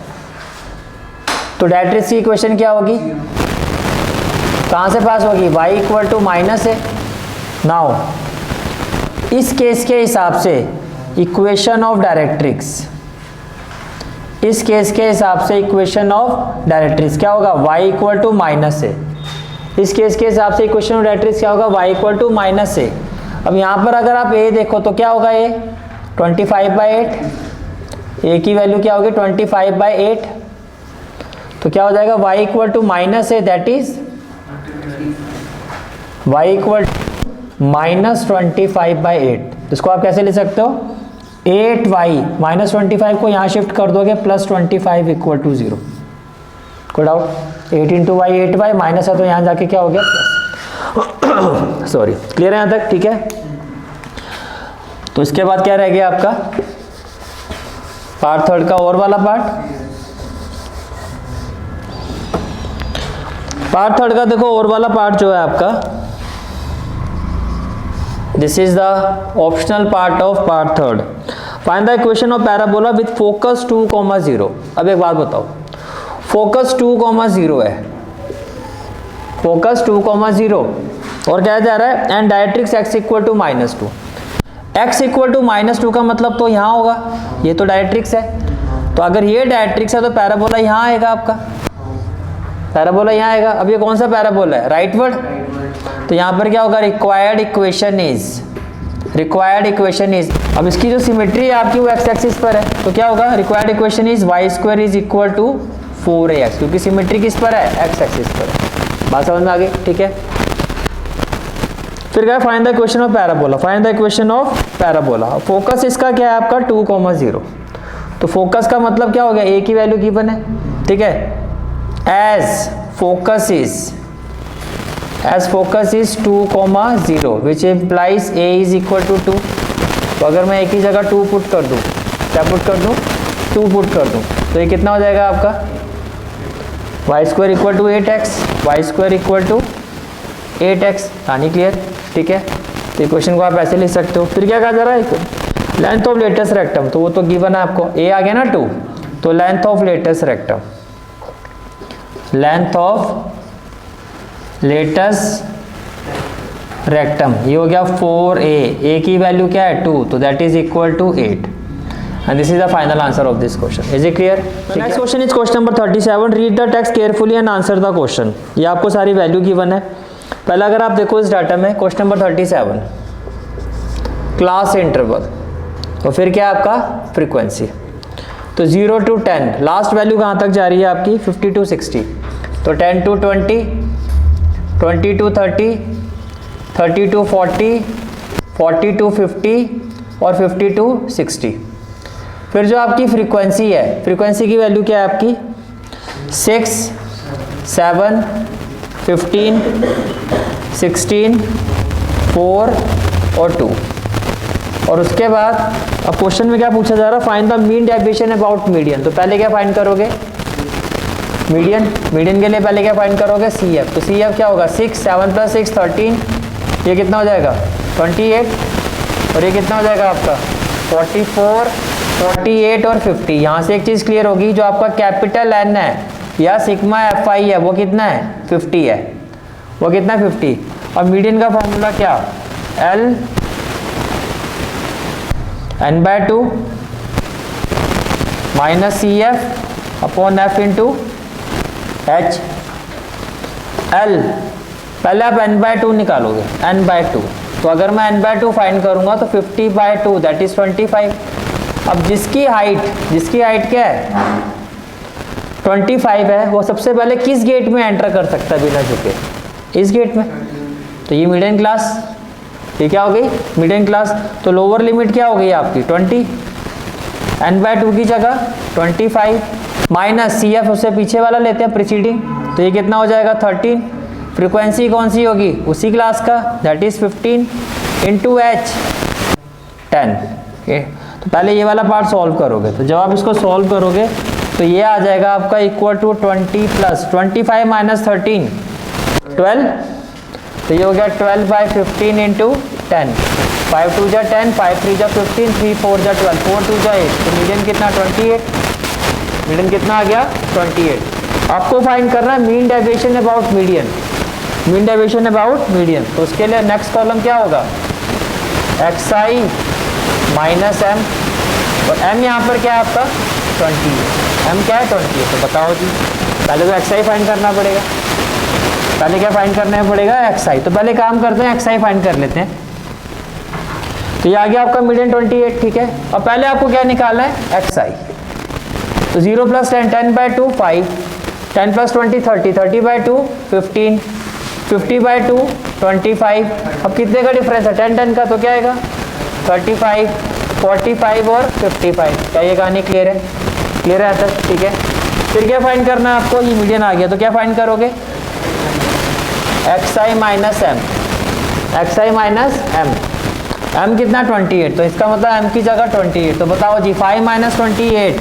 तो डायरेक्ट्रिक्स की इक्वेशन क्या होगी, कहाँ से पास होगी, y इक्वल टू माइनस है। नाउ इस केस के हिसाब से इक्वेशन ऑफ डायरेक्ट्रिक्स, इस केस के हिसाब से इक्वेशन ऑफ डायरेक्ट्रिक्स क्या होगा, y इक्वल टू माइनस है। इस केस के हिसाब से इक्वेशन ऑफ डायरेक्ट्रिक्स क्या होगा, y इक्वल टू माइनस है। अब यहाँ पर अगर आप a देखो तो क्या होगा, a 25/8, a की वैल्यू क्या होगी 25/8, तो क्या हो जाएगा y इक्वल टू माइनस है, that is y equal minus 25/8। इसको आप कैसे ले सकते हो, 8y माइनस 25 को यहाँ शिफ्ट कर दोगे प्लस 25 इक्वल टू 0। कोई doubt, 8 into Y 8y minus है तो यहाँ जाके क्या हो गया प्लस। सॉरी, क्लियर है यहाँ तक, ठीक है। तो इसके बाद क्या रह गया आपका पार्ट थर्ड का और वाला पार्ट थर्ड का देखो और वाला पार्ट जो है आपका, this is the optional part of part third. Find the equation of parabola with focus 2,0। अब एक बात बताओ, फोकस 2,0 है, फोकस 2,0 और क्या जा रहा है, and directrix x equal to -2। x equal to -2 का मतलब तो यहाँ होगा, ये तो डायरेक्ट्रिक्स है, तो अगर ये डायरेक्ट्रिक्स है तो पैराबोला यहाँ आएगा, आपका पैराबोला यहाँ आएगा। अब ये कौन सा पैराबोला है, राइटवर्ड, तो यहाँ पर क्या होगा, रिक्वायर्ड इक्वेशन इज। अब इसकी जो सिमेट्री है आपकी वो x एक्सिस पर है, तो क्या होगा, required equation is y square is equal to 4ax, क्योंकि सिमेट्री किस पर है, x एक्सिस पर है। बात समझ में आ गई, ठीक है। फिर क्या, find the equation of parabola. Find the equation of parabola. Focus इसका क्या है आपका 2,0, तो फोकस का मतलब क्या हो गया, a की वैल्यू गिवन है, ठीक है। As focus is 2,0 which implies a is equal to 2। तो अगर मैं a की जगह 2 पुट कर दूँ, क्या पुट कर दूँ, 2 पुट कर दूँ, तो ये कितना हो जाएगा आपका y square equal to 8x, y square equal to 8x। कहानी क्लियर, ठीक है। तो इक्वेशन को आप ऐसे लिख सकते हो। फिर क्या कहा जा रहा है, लेंथ ऑफ लेटेस्ट रेक्टम, तो वो तो गिवन है आपको, a आ गया ना 2, तो length of latus rectum, length of latus rectum ये हो गया 4a, a की वैल्यू क्या है 2, तो that is equal to 8, and this is the final answer of this question. Is it clear? The next question is question number 37. Read the text carefully and answer the question. ये आपको सारी value given है। पहले अगर आप देखो इस data में क्वेश्चन नंबर 37, क्लास इंटरवल, तो फिर क्या आपका फ्रीक्वेंसी, तो 0 to 10, लास्ट वैल्यू कहाँ तक जा रही है आपकी 50 to 60, तो 10 to 20, 20 to 30, 30 to 40, 40 to 50 और 50 to 60। फिर जो आपकी फ्रीक्वेंसी है, फ्रीक्वेंसी की वैल्यू क्या है आपकी 6, 7, 15, 16, 4 और 2। और उसके बाद अब क्वेश्चन में क्या पूछा जा रहा है, find the mean deviation about median. तो पहले क्या फाइंड करोगे, मीडियन के लिए पहले क्या फाइंड करोगे, सी एफ। तो सी एफ क्या होगा, 6, 7 + 6 13, ये कितना हो जाएगा 28, और ये कितना हो जाएगा आपका 44, 48 और 50। यहाँ से एक चीज़ क्लियर होगी, जो आपका कैपिटल एन है या सिग्मा एफ आई है वो कितना है 50 है, वो कितना 50। और मीडियन का फॉर्मूला क्या, L n/2 minus C F upon F into H. L पहले आप n/2 निकालोगे, n/2। तो अगर मैं n/2 फाइंड करूंगा तो 50/2 दैट इज 25। अब जिसकी हाइट क्या है 25 है, वो सबसे पहले किस गेट में एंटर कर सकता है बिना झुके, इस गेट में। तो ये मिडियन क्लास, ये क्या हो गई मिडियन क्लास। तो लोअर लिमिट क्या हो गई आपकी 20, n/2 की जगह 25 माइनस सी एफ, उससे पीछे वाला लेते हैं प्रीसीडिंग, तो ये कितना हो जाएगा 13। फ्रीक्वेंसी कौन सी होगी, उसी क्लास का, दैट इज 15 इंटू एच 10। तो पहले ये वाला पार्ट सॉल्व करोगे, तो जब आप इसको सॉल्व करोगे तो ये आ जाएगा आपका इक्वल टू 20 + 25 माइनस 13 12। तो ये हो गया 12/15 इंटू 10, 5 2 जा 10, 5 3 जा 15, 3 4 जा 12, 4 2 जा 8। तो मीडियन कितना 28, मीडियन कितना आ गया 28। आपको फाइंड करना है mean deviation about median, mean deviation about median. तो उसके लिए नेक्स्ट कॉलम क्या होगा, xi माइनस m, और m यहाँ पर क्या है आपका 20 है, m क्या है 20 है। तो बताओ जी, पहले तो xi फाइंड करना पड़ेगा, पहले क्या फाइंड करना पड़ेगा xi। तो पहले काम करते हैं xi फाइंड कर लेते हैं। तो ये आ गया आपका मीडियन 28, ठीक है। और पहले आपको क्या निकालना है xi। तो 0 + 10 10/2 5, 10 + 20 30, 30/2 15, 50/2 25। अब कितने का डिफरेंस है 10 10 का, तो क्या आएगा 35, 45 और 55। क्या ये कहानी क्लियर है, क्लियर है तक, ठीक है। फिर क्या फाइंड करना है आपको, ये मीडियन आ गया तो क्या फाइंड करोगे xi minus m, xi minus m, m कितना 28, तो इसका मतलब m की जगह 28। तो बताओ जी 5 - 28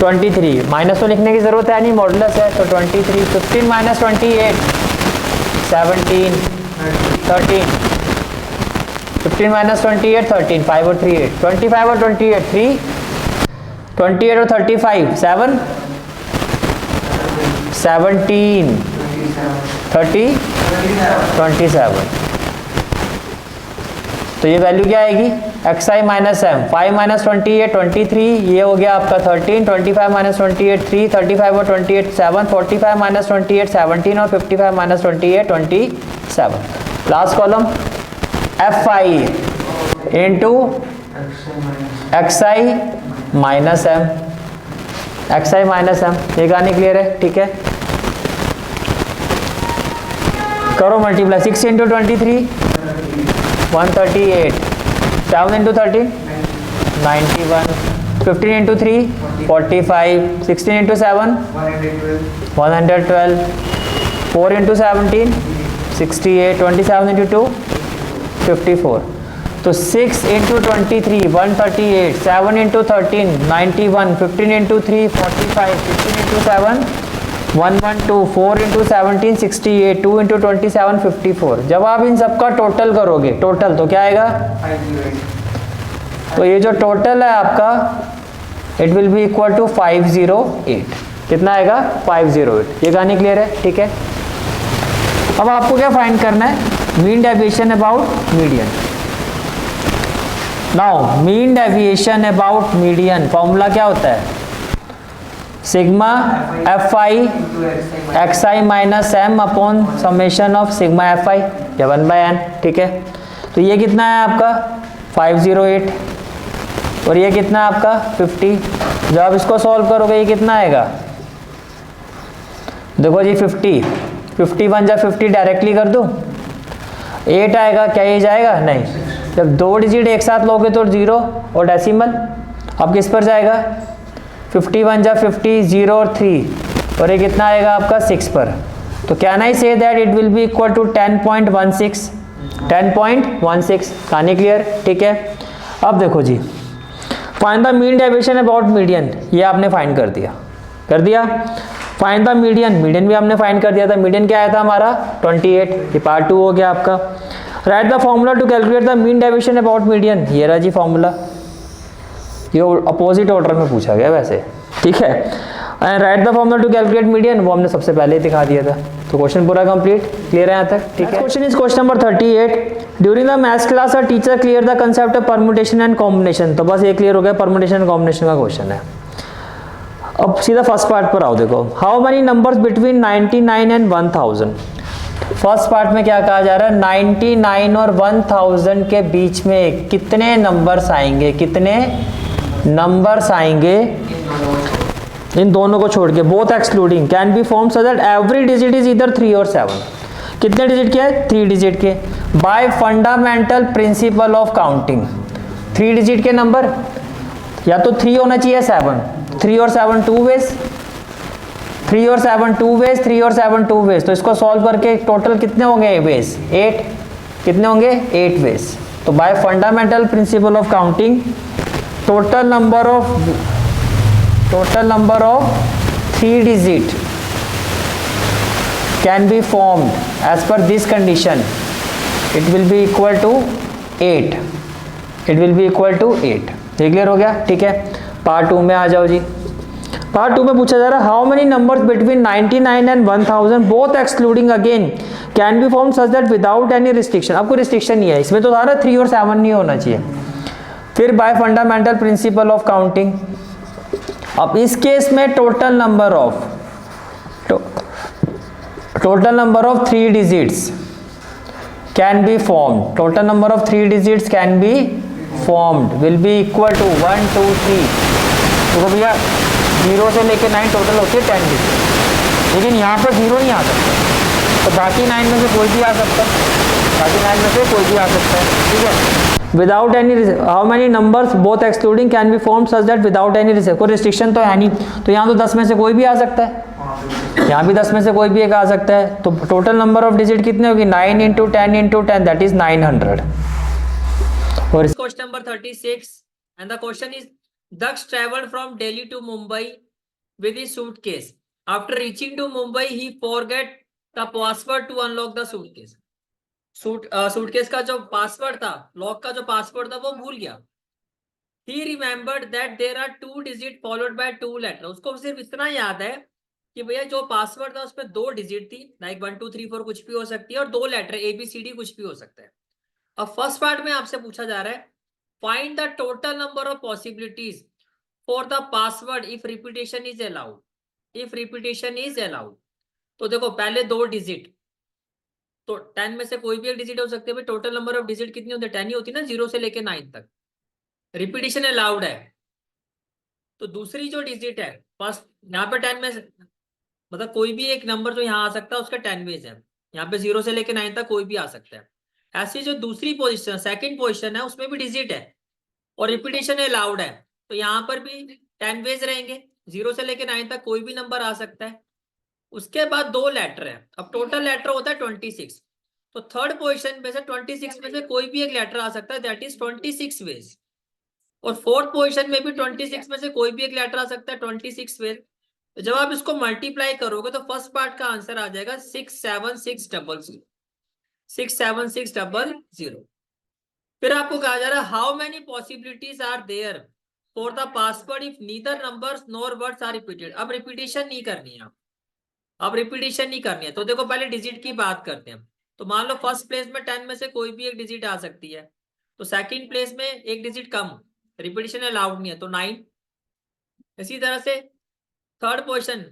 23, माइनस तो लिखने की जरूरत है नहीं, मॉडुलस है। तो 23, 15 - 28 17 13, 15 - 28 13, 5 और 3 8, 25 और 28 3, 28 और 35 7, 17 30 27। तो ये वैल्यू क्या आएगी xi माइनस m, 5 - 28 23, ये हो गया आपका 13, 25 - 28 3, 35 और 28 7, 45 - 28 17 और 55 - 28 27। Last column fi into xi minus m, xi minus m। ये कहानी क्लियर है, ठीक है। करो मल्टीप्लाई, 6 × 23 138, 7 × 13 91, 15 × 3 45, 16 × 7 112, 4 × 17 68, 27 × 2 54। तो 6 × 23 138, 7 × 13 91, 15 × 3 45, 16 × 7 112, 4 × 17 68, 2 × 27 54। जब आप इन सबका टोटल करोगे, टोटल तो क्या आएगा, तो ये जो टोटल है आपका it will be equal to 508। कितना आएगा 508। ये कहानी क्लियर है, ठीक है। अब आपको क्या फाइंड करना है, mean deviation about median. Now mean deviation about median formula क्या होता है, sigma F I xi minus m upon summation of sigma F I या 1/n, ठीक है। तो ये कितना है आपका 508, और ये कितना है आपका 50। जब आप इसको सॉल्व करोगे ये कितना आएगा, देखो जी 50, 51 जा 50 डायरेक्टली कर दूं 8 आएगा, क्या ये जाएगा नहीं। जब 2 डिजिट एक साथ लोगे तो 0 और डेसिमल, अब किस पर जाएगा 51 जा 50 0 और 3, और ये कितना आएगा आपका 6 पर। तो can I say that it will be equal to 10.16, 10.16। कहानी क्लियर, ठीक है। अब देखो जी, find the mean deviation about median, ये आपने फाइंड कर दिया। कर दिया। फाइंड द मीडियन, मीडियन भी हमने फाइंड कर दिया था। मीडियन क्या आया था हमारा 28, ये पार्ट 2 हो गया आपका। Write the formula to calculate the mean deviation about median, ये रहा जी फॉर्मूला, ये अपोजिट ऑर्डर में पूछा गया वैसे, ठीक है। And write the formula to calculate median, वो हमने सबसे पहले ही दिखा दिया था। तो क्वेश्चन पूरा कंप्लीट, क्लियर है यहाँ तक, ठीक है। Question is question number 38, during the maths class a teacher clear the concept of permutation and combination. तो बस ये क्लियर हो गया, परम्यूटेशन एंड कॉम्बिनेशन का क्वेश्चन है। अब सीधा फर्स्ट पार्ट पर आओ, देखो how many numbers between 99 and 1000। First part में क्या कहा जा रहा है, 99 और 1000 के बीच में कितने नंबर्स आएंगे, कितने नंबर्स आएंगे इन दोनों को छोड़ के, both excluding, can be form so that every digit is इधर 3 और 7। कितने डिजिट के है, 3 डिजिट के, bye fundamental principle of counting. 3 digit के नंबर या तो 3 होना चाहिए 7, 3 और 7 2 वेज, 3 और 7 2 वेज, 3 और 7 2 वेज। तो इसको सॉल्व करके टोटल कितने होंगे वेज, 8, कितने होंगे 8 वेज। तो by fundamental principle of counting total number of 3 digit can be formed as per this condition, it will be equal to 8, it will be equal to 8। ये clear हो गया, ठीक है। पार्ट 2 में आ जाओ जी। पार्ट 2 में पूछा जा रहा है how many numbers between 99 and 1000 both excluding again can be form such that without any restriction. अब कोई रिस्ट्रिक्शन नहीं है इसमें, तो सारा 3 और 7 नहीं होना चाहिए। फिर by fundamental principle of counting, अब इस केस में total number of 3 digits can be formed, total number of 3 digits can be formed will be equal to 1 2 3। तो भैया 0 से लेके 9 टोटल होती है 10 डिजिट, लेकिन यहाँ पर 0 नहीं आ सकता, तो बाकी 9 में से कोई भी आ सकता है, बाकी 9 में से कोई भी आ सकता है, ठीक है। Without any, how many numbers both excluding can be formed such that without any, कोई रिस्ट्रिक्शन तो है नहीं, तो यहाँ तो 10 में से कोई भी आ सकता है, यहाँ भी 10 में से कोई भी एक आ सकता है। तो टोटल नंबर ऑफ डिजिट कितने होगी, 9 इंटू 10 दैट इज 900। और question number 36 and the question is Daksh traveled from Delhi to Mumbai with his suitcase. After reaching to Mumbai, he forget the password to unlock the suitcase. Suitcase का जो password था, lock का जो password था वो भूल गया। He remembered that there are 2 digit followed by 2 letter. उसको सिर्फ इतना याद है कि भैया जो पासवर्ड था उसमें 2 डिजिट थी, लाइक 1 2 3 4 कुछ भी हो सकती है, और 2 लेटर ABCD कुछ भी हो सकता है। अब फर्स्ट पार्ट में आपसे पूछा जा रहा है find the total number of possibilities for the password if repetition is allowed, if repetition is allowed. तो देखो पहले 2 डिजिट, तो 10 में से कोई भी एक डिजिट हो सकती है। टोटल नंबर ऑफ डिजिट कितनी होती है, 10 ही होती है ना, 0 से लेके 9 तक। रिपीटेशन अलाउड है, तो दूसरी जो डिजिट है फर्स्ट, यहाँ पे 10 में मतलब कोई भी एक नंबर जो यहाँ आ सकता है उसका 10 वेज है, यहाँ पे 0 से लेके 9 तक कोई भी आ सकता है। ऐसी जो दूसरी पोजीशन, सेकंड पोजीशन है, उसमें भी डिजिट है और रिपीटेशन अलाउड है, तो यहाँ पर भी 10 वेज रहेंगे, 0 से लेके 9 तक कोई भी नंबर आ सकता है। उसके बाद 2 लेटर है, अब टोटल लेटर होता है 26, तो थर्ड पोजीशन में से 26 में से कोई भी एक लेटर आ सकता है, दैट इज 26 वेज। और फोर्थ पोजीशन में भी 26 में से कोई भी एक लेटर आ सकता है, 26 वेज। तो जब आप इसको मल्टीप्लाई करोगे तो फर्स्ट पार्ट का आंसर आ जाएगा 67600, 67600। फिर आपको कहा जा रहा है how many possibilities are there for the password if neither numbers nor words are repeated. अब रिपीटेशन नहीं करनी है, अब रिपीटेशन नहीं करनी है। तो देखो पहले डिजिट की बात करते हैं। तो मान लो फर्स्ट प्लेस में 10 में से कोई भी एक डिजिट आ सकती है, तो सेकंड प्लेस में एक डिजिट कम, रिपीटेशन अलाउड नहीं है, तो 9। इसी तरह से थर्ड पोजीशन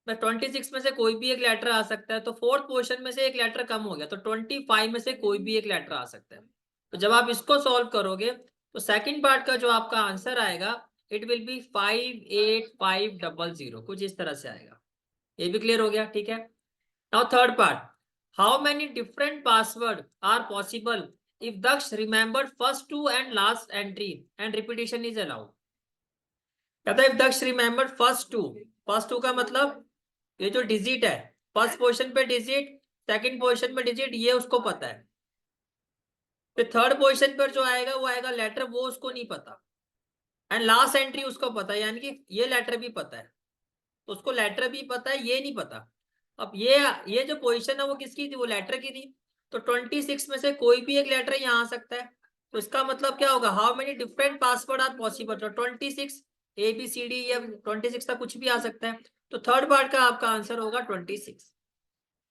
में 26 में से कोई भी एक लेटर आ सकता है, तो फोर्थ पोजीशन में से एक लेटर कम हो गया, तो 25 में से कोई भी एक लेटर आ सकता है। तो जब आप इसको सॉल्व करोगे तो सेकंड पार्ट का जो आपका आंसर आएगा इट विल बी 58500, कुछ इस तरह से आएगा। ये भी क्लियर हो गया, ठीक है। Now third part, how many different password are possible if Daksh remembered first 2 and last entry and repetition is allowed. कहता है if Daksh remembered first 2, first 2 का मतलब ये जो डिजिट है, फर्स्ट पोजीशन पे डिजिट, सेकंड पोजीशन पे डिजिट, ये उसको पता है। फिर थर्ड पोजीशन पर जो आएगा वो आएगा लेटर, वो उसको नहीं पता, एंड लास्ट एंट्री उसको पता है, यानी कि ये लेटर भी पता है। तो उसको लेटर भी पता है, ये नहीं पता। अब ये जो पोजीशन है वो किसकी थी, वो लेटर की थी। तो 26 में से कोई भी एक लेटर यहाँ आ सकता है। तो इसका मतलब क्या होगा, how many different password are possible, तो 26 ABCD या 26 का कुछ भी आ सकता है। तो थर्ड पार्ट का आपका आंसर होगा 26।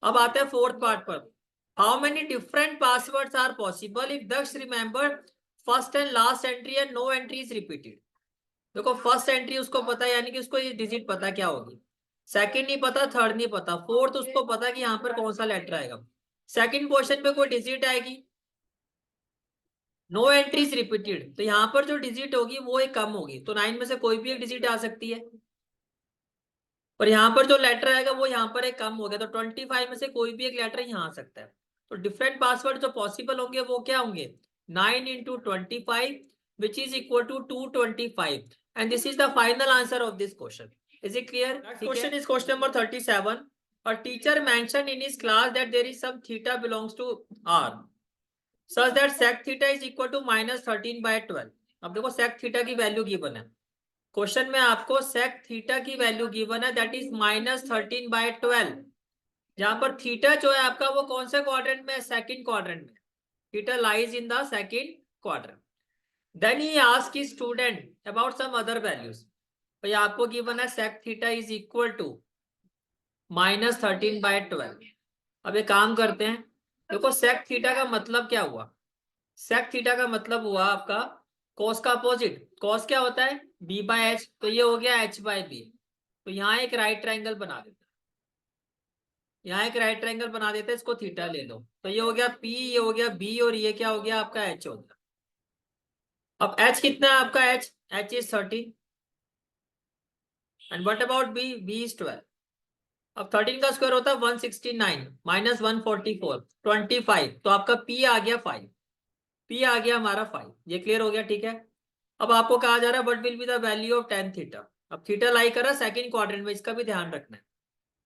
अब आते हैं फोर्थ पार्ट पर। How many different passwords are possible if Daksh remember first and last entry and no entry is repeated. देखो फर्स्ट एंट्री उसको पता है, यानी कि उसको ये डिजिट पता क्या होगी। सेकंड नहीं पता, थर्ड नहीं पता, फोर्थ उसको पता कि यहाँ पर कौन सा लेटर आएगा। सेकंड क्वेश्चन पे कोई डिजिट आएगी, नो एंट्रीज रिपीटेड, तो यहाँ पर जो डिजिट होगी वो एक कम होगी, तो 9 में से कोई भी एक डिजिट आ सकती है। और यहाँ पर जो लेटर आएगा वो यहाँ पर एक कम हो गया, तो 25 में से कोई भी एक लेटर यहाँ आ सकता है। तो डिफरेंट पासवर्ड जो पॉसिबल होंगे वो क्या होंगे, 9 into 25 which is equal to 225, and this is the final answer of this question. Is it clear? Next question is question number 37. A teacher mentioned in his class that there is some theta belongs to R such that sec theta is equal to -13/12. अब देखो sec theta की value given है question में, आपको sec theta की value given है that is -13/12, जहां पर थीटा जो है आपका वो कौन से क्वाड्रेंट में है, सेकंड क्वाड्रेंट में। Theta lies in the second quadrant. Then he ask his student about some other values. तो आपको गिवन है sec theta is equal to -13/12। अब एक काम करते हैं, देखो sec थीटा का मतलब क्या हुआ, sec थीटा का मतलब हुआ आपका cos का अपोजिट। cos क्या होता है, b/h, तो ये हो गया h/b। तो यहाँ एक राइट ट्रायंगल बना देते हैं, यहाँ एक राइट ट्रायंगल बना देते हैं, इसको थीटा ले लो, तो ये हो गया p, ये हो गया b, और ये क्या हो गया आपका h हो गया। अब h कितना है आपका, h is 13, and what about b is 12। अब 13 का स्क्वायर होता है 169 -144 25, तो आपका p आ गया 5, p आ गया हमारा 5। ये क्लियर हो गया, ठीक है। अब आपको कहा जा रहा है what will be the value of tan theta. अब थीटा लाई कर रहा है सेकंड क्वाड्रेंट में, इसका भी ध्यान रखना है।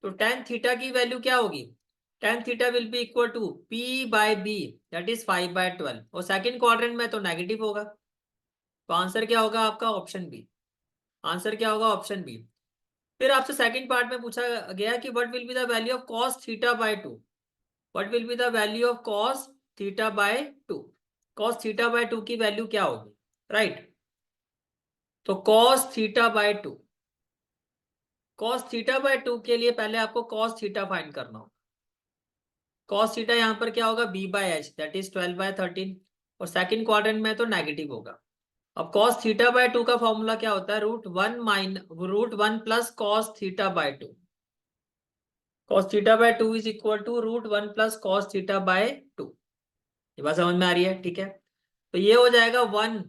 तो tan थीटा की वैल्यू क्या होगी, tan theta will be equal to p/b that is 5/12, और सेकंड क्वाड्रेंट में तो नेगेटिव होगा। तो आंसर क्या होगा आपका, ऑप्शन बी। आंसर क्या होगा, ऑप्शन बी। फिर आपसे सेकंड पार्ट में पूछा गया कि what will be the value of cos थीटा/2। What will be the value of cos थीटा/2। cos थीटा/2 की वैल्यू क्या होगी, राइट। तो cos थीटा/2, cos थीटा/2 के लिए पहले आपको cos थीटा फाइंड करना होगा। cos थीटा यहाँ पर क्या होगा, b/h दैट इज 12/13, और सेकंड क्वाड्रेंट में तो नेगेटिव होगा। अब cos थीटा/2 का फॉर्मूला क्या होता है, √1 प्लस cos थीटा/2। cos थीटा/2 is equal to √1 plus cos थीटा/2। ये बात समझ में आ रही है, ठीक है। तो ये हो जाएगा 1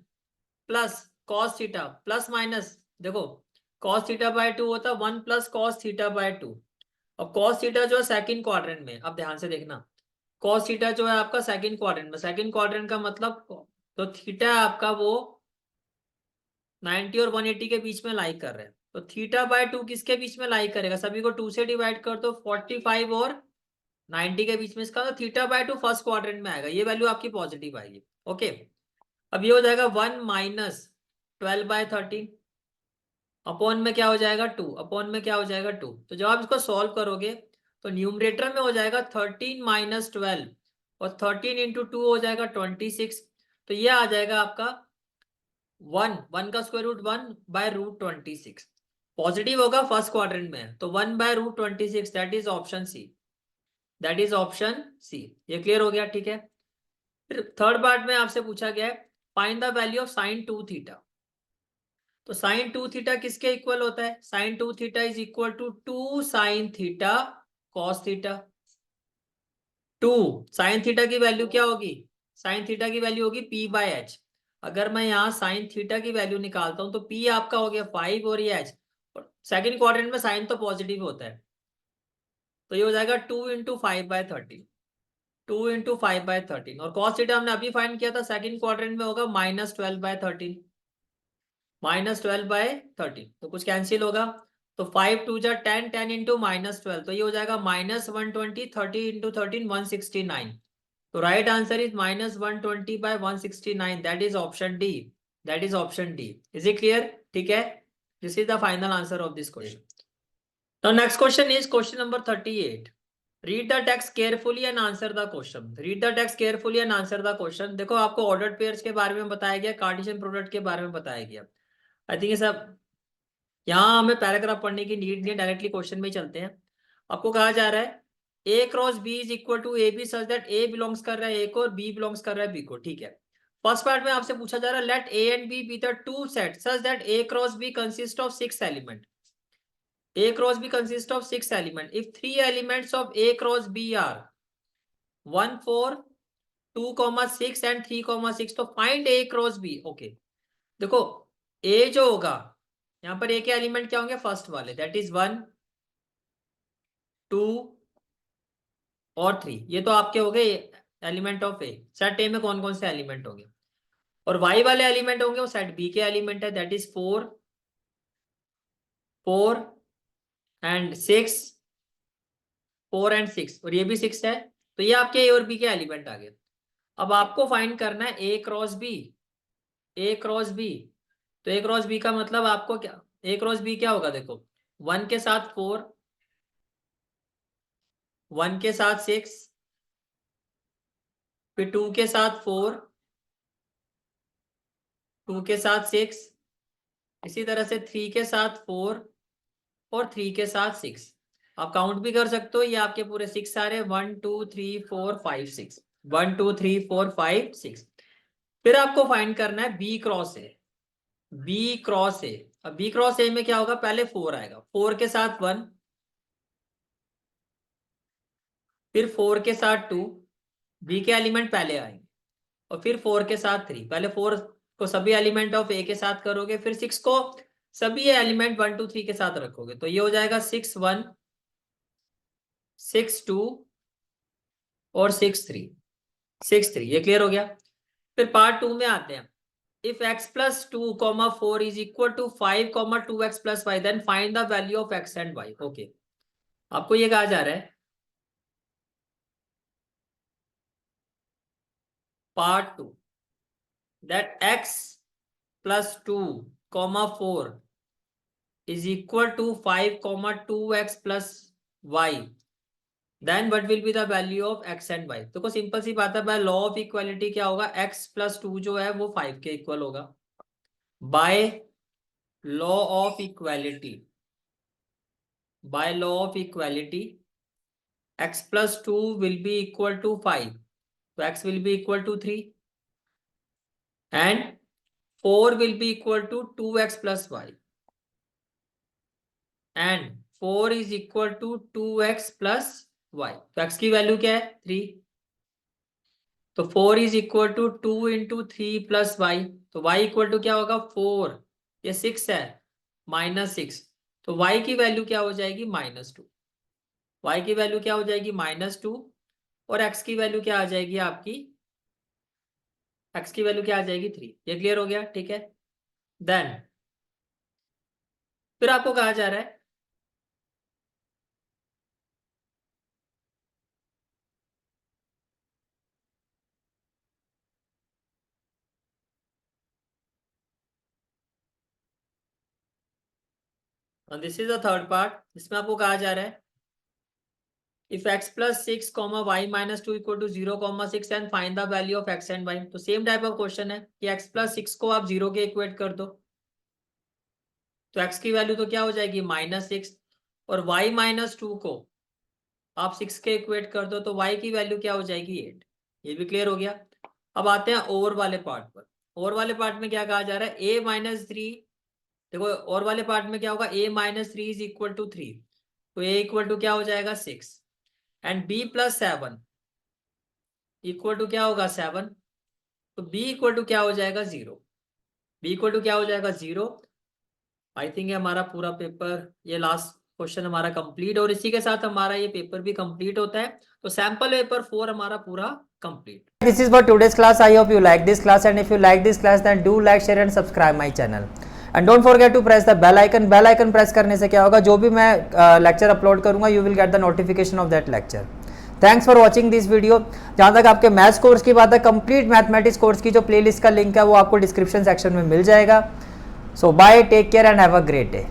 plus cos theta plus minus, देखो cos थीटा/2 होता है 1 प्लस cos थीटा/2। अब cos थीटा जो है सेकंड क्वाड्रेंट में, अब ध्यान से देखना, cos थीटा जो है आपका सेकंड क्वाड्रेंट में, सेकंड क्वाड्रेंट का मतलब, तो थीटा आपका वो 90 और 180 के बीच में लाई कर रहे हैं, तो थीटा/2 किसके बीच में लाई करेगा, सभी को 2 से डिवाइड कर दो, 45 और 90 के बीच में, इसका तो थीटा/2 फर्स्ट क्वाड्रेंट में आएगा, ये वैल्यू आपकी पॉजिटिव आएगी। ओके, अब ये हो जाएगा 1 माइनस 12/13, अपॉन में क्या हो जाएगा 2, अपॉन में क्या हो जाएगा 2। तो जब आप इसको सॉल्व करोगे तो न्यूमरेटर में हो जाएगा 13 माइनस 12, और 13 इंटू 2 हो जाएगा 26। तो ये आ जाएगा आपका 1 का स्क्वायर रूट 1/√26। पॉजिटिव होगा फर्स्ट क्वाड्रेंट में, तो 1/√26, that is option C, that is option C. ये क्लियर हो गया, ठीक है। फिर थर्ड पार्ट में आपसे पूछा गया है find the value of sin 2 theta. तो sin 2 थीटा किसके इक्वल होता है, sin 2 theta is equal to 2 sin theta cos theta. 2 sin theta की वैल्यू क्या होगी, sin थीटा की वैल्यू होगी p/h। अगर मैं यहाँ sin थीटा की वैल्यू निकालता हूं तो p आपका हो गया 5 और ये h, सेकंड क्वाड्रेंट में साइन तो पॉजिटिव होता है, तो ये हो जाएगा 2 इंटू 5/13, 2 इंटू 5/13, और cos थीटा हमने अभी फाइंड किया था, सेकंड क्वाड्रेंट में होगा -12/13, -12/13, तो कुछ कैंसिल होगा, तो 5 2 जा 10, 10 इंटू -12, तो ये हो जाएगा -120, 30 इंटू 13 169। तो right answer is -120/169, that is option D, that is option D. Is it clear, ठीक है। This is the final answer of this question. Now next question is question number 38. Read the text carefully and answer the question. Read the text carefully and answer the question. देखो आपको ordered pairs के बारे में बताया गया, Cartesian product के बारे में बताया गया. आई थिंक ये सब यहाँ हमें पैराग्राफ पढ़ने की नीड नहीं है, डायरेक्टली क्वेश्चन में ही चलते हैं. आपको कहा जा रहा है A cross B is equal to A B such that A belongs कर रहा है A को और B बिलोंग्स कर रहा है B को. ठीक है. फर्स्ट पार्ट में आपसे पूछा जा रहा है let A and B be the two set such that A cross B consist of 6 element. A cross B consists of 6 elements. If 3 elements of A cross B are 1, 4, 2, 6 and 3, 6, तो find A cross B. Okay. देखो A जो होगा यहाँ पर A के element क्या होंगे? First वाले, दैट इज 1, 2 और 3. ये तो आपके हो गए element of A. Set A में कौन कौन से एलिमेंट होंगे? और Y वाले एलिमेंट होंगे वो सेट B के एलिमेंट है, दैट इज 4, 4 एंड 6, 4 एंड 6, और ये भी 6 है. तो ये आपके ए और बी के एलिमेंट आ गए. अब आपको फाइंड करना है ए क्रॉस बी. ए क्रॉस बी, तो ए क्रॉस बी का मतलब आपको क्या, ए क्रॉस बी क्या होगा? देखो 1 के साथ 4, 1 के साथ 6, फिर 2 के साथ 4, 2 के साथ 6, इसी तरह से 3 के साथ 4 और 3 के साथ 6. आप काउंट भी कर सकते हो, ये आपके पूरे 6 आ रहे हैं. 1 2 3 4 5 6, 1 2 3 4 5 6. फिर आपको फाइंड करना है B cross A. B cross A, अब बी क्रॉस ए में क्या होगा? पहले 4 आएगा, 4 के साथ 1, फिर 4 के साथ 2, बी के एलिमेंट पहले आएंगे, और फिर 4 के साथ 3. पहले 4 को सभी एलिमेंट ऑफ ए के साथ करोगे, फिर 6 को सभी एलिमेंट 1 2 3 के साथ रखोगे, तो ये हो जाएगा 6 1, 6 2 और 6 3, 6 3. ये क्लियर हो गया. फिर पार्ट 2 में आते हैं. If x plus 2 4 is equal to 5 2x plus y, then find the value of x and y. Okay, आपको ये कहा जा रहा है part 2 that x plus 2 4 is equal to 5 2x plus y, then what will be the value of x and y. देखो simple सी बात है, by law of equality क्या होगा? x प्लस 2 जो है वो 5 के इक्वल होगा. By law of equality, by law of equality x plus 2 will be equal to 5, तो x will be equal to 3 and 4 will be equal to 2x plus y and 4 is equal to 2x plus y. तो x की value क्या है? 3. तो 4 is equal to 2 into 3 plus y, तो y equal to क्या होगा? 4, ये 6 है, -6, तो y की वैल्यू क्या हो जाएगी? -2. y की वैल्यू क्या हो जाएगी? -2, और x की वैल्यू क्या आ जाएगी आपकी? x की वैल्यू क्या आ जाएगी? 3. ये क्लियर हो गया. ठीक है. देन फिर आपको कहा जा रहा है this is the third part. इसमें आपको कहा जा रहा है if x plus 6 y minus 2 equal to 0 6 and find the value of x and y. तो सेम टाइप ऑफ क्वेश्चन है कि x प्लस 6 को आप 0 के इक्वेट कर दो, तो x की वैल्यू तो क्या हो जाएगी? -6, और y माइनस 2 को आप 6 के इक्वेट कर दो, तो y की वैल्यू क्या हो जाएगी? 8. ये भी क्लियर हो गया. अब आते हैं और वाले पार्ट पर. और वाले पार्ट में क्या कहा जा रहा है? a माइनस 3, देखो और वाले पार्ट में क्या होगा? a minus 3 is equal to 3, तो a इक्वल टू क्या हो जाएगा? 6 and b plus 7 equal to क्या होगा? 7, तो b इक्वल टू क्या हो जाएगा? 0. b इक्वल टू क्या हो जाएगा? 0. आई थिंक हमारा पूरा पेपर, ये लास्ट क्वेश्चन हमारा कंप्लीट, और इसी के साथ हमारा ये पेपर भी कंप्लीट होता है. तो सैंपल पेपर 4 हमारा पूरा complete. This is for today's class. I hope you like this class, and if you like this class then do like, share and subscribe my channel. And don't forget to press the bell icon. Bell icon press करने से क्या होगा? जो भी मैं lecture upload करूंगा you will get the notification of that lecture. Thanks for watching this video. जहाँ तक आपके मैथ्स कोर्स की बात है, कंप्लीट मैथमेटिक्स कोर्स की जो प्लेलिस्ट का लिंक है वो आपको डिस्क्रिप्शन सेक्शन में मिल जाएगा. So bye, take care and have a great day.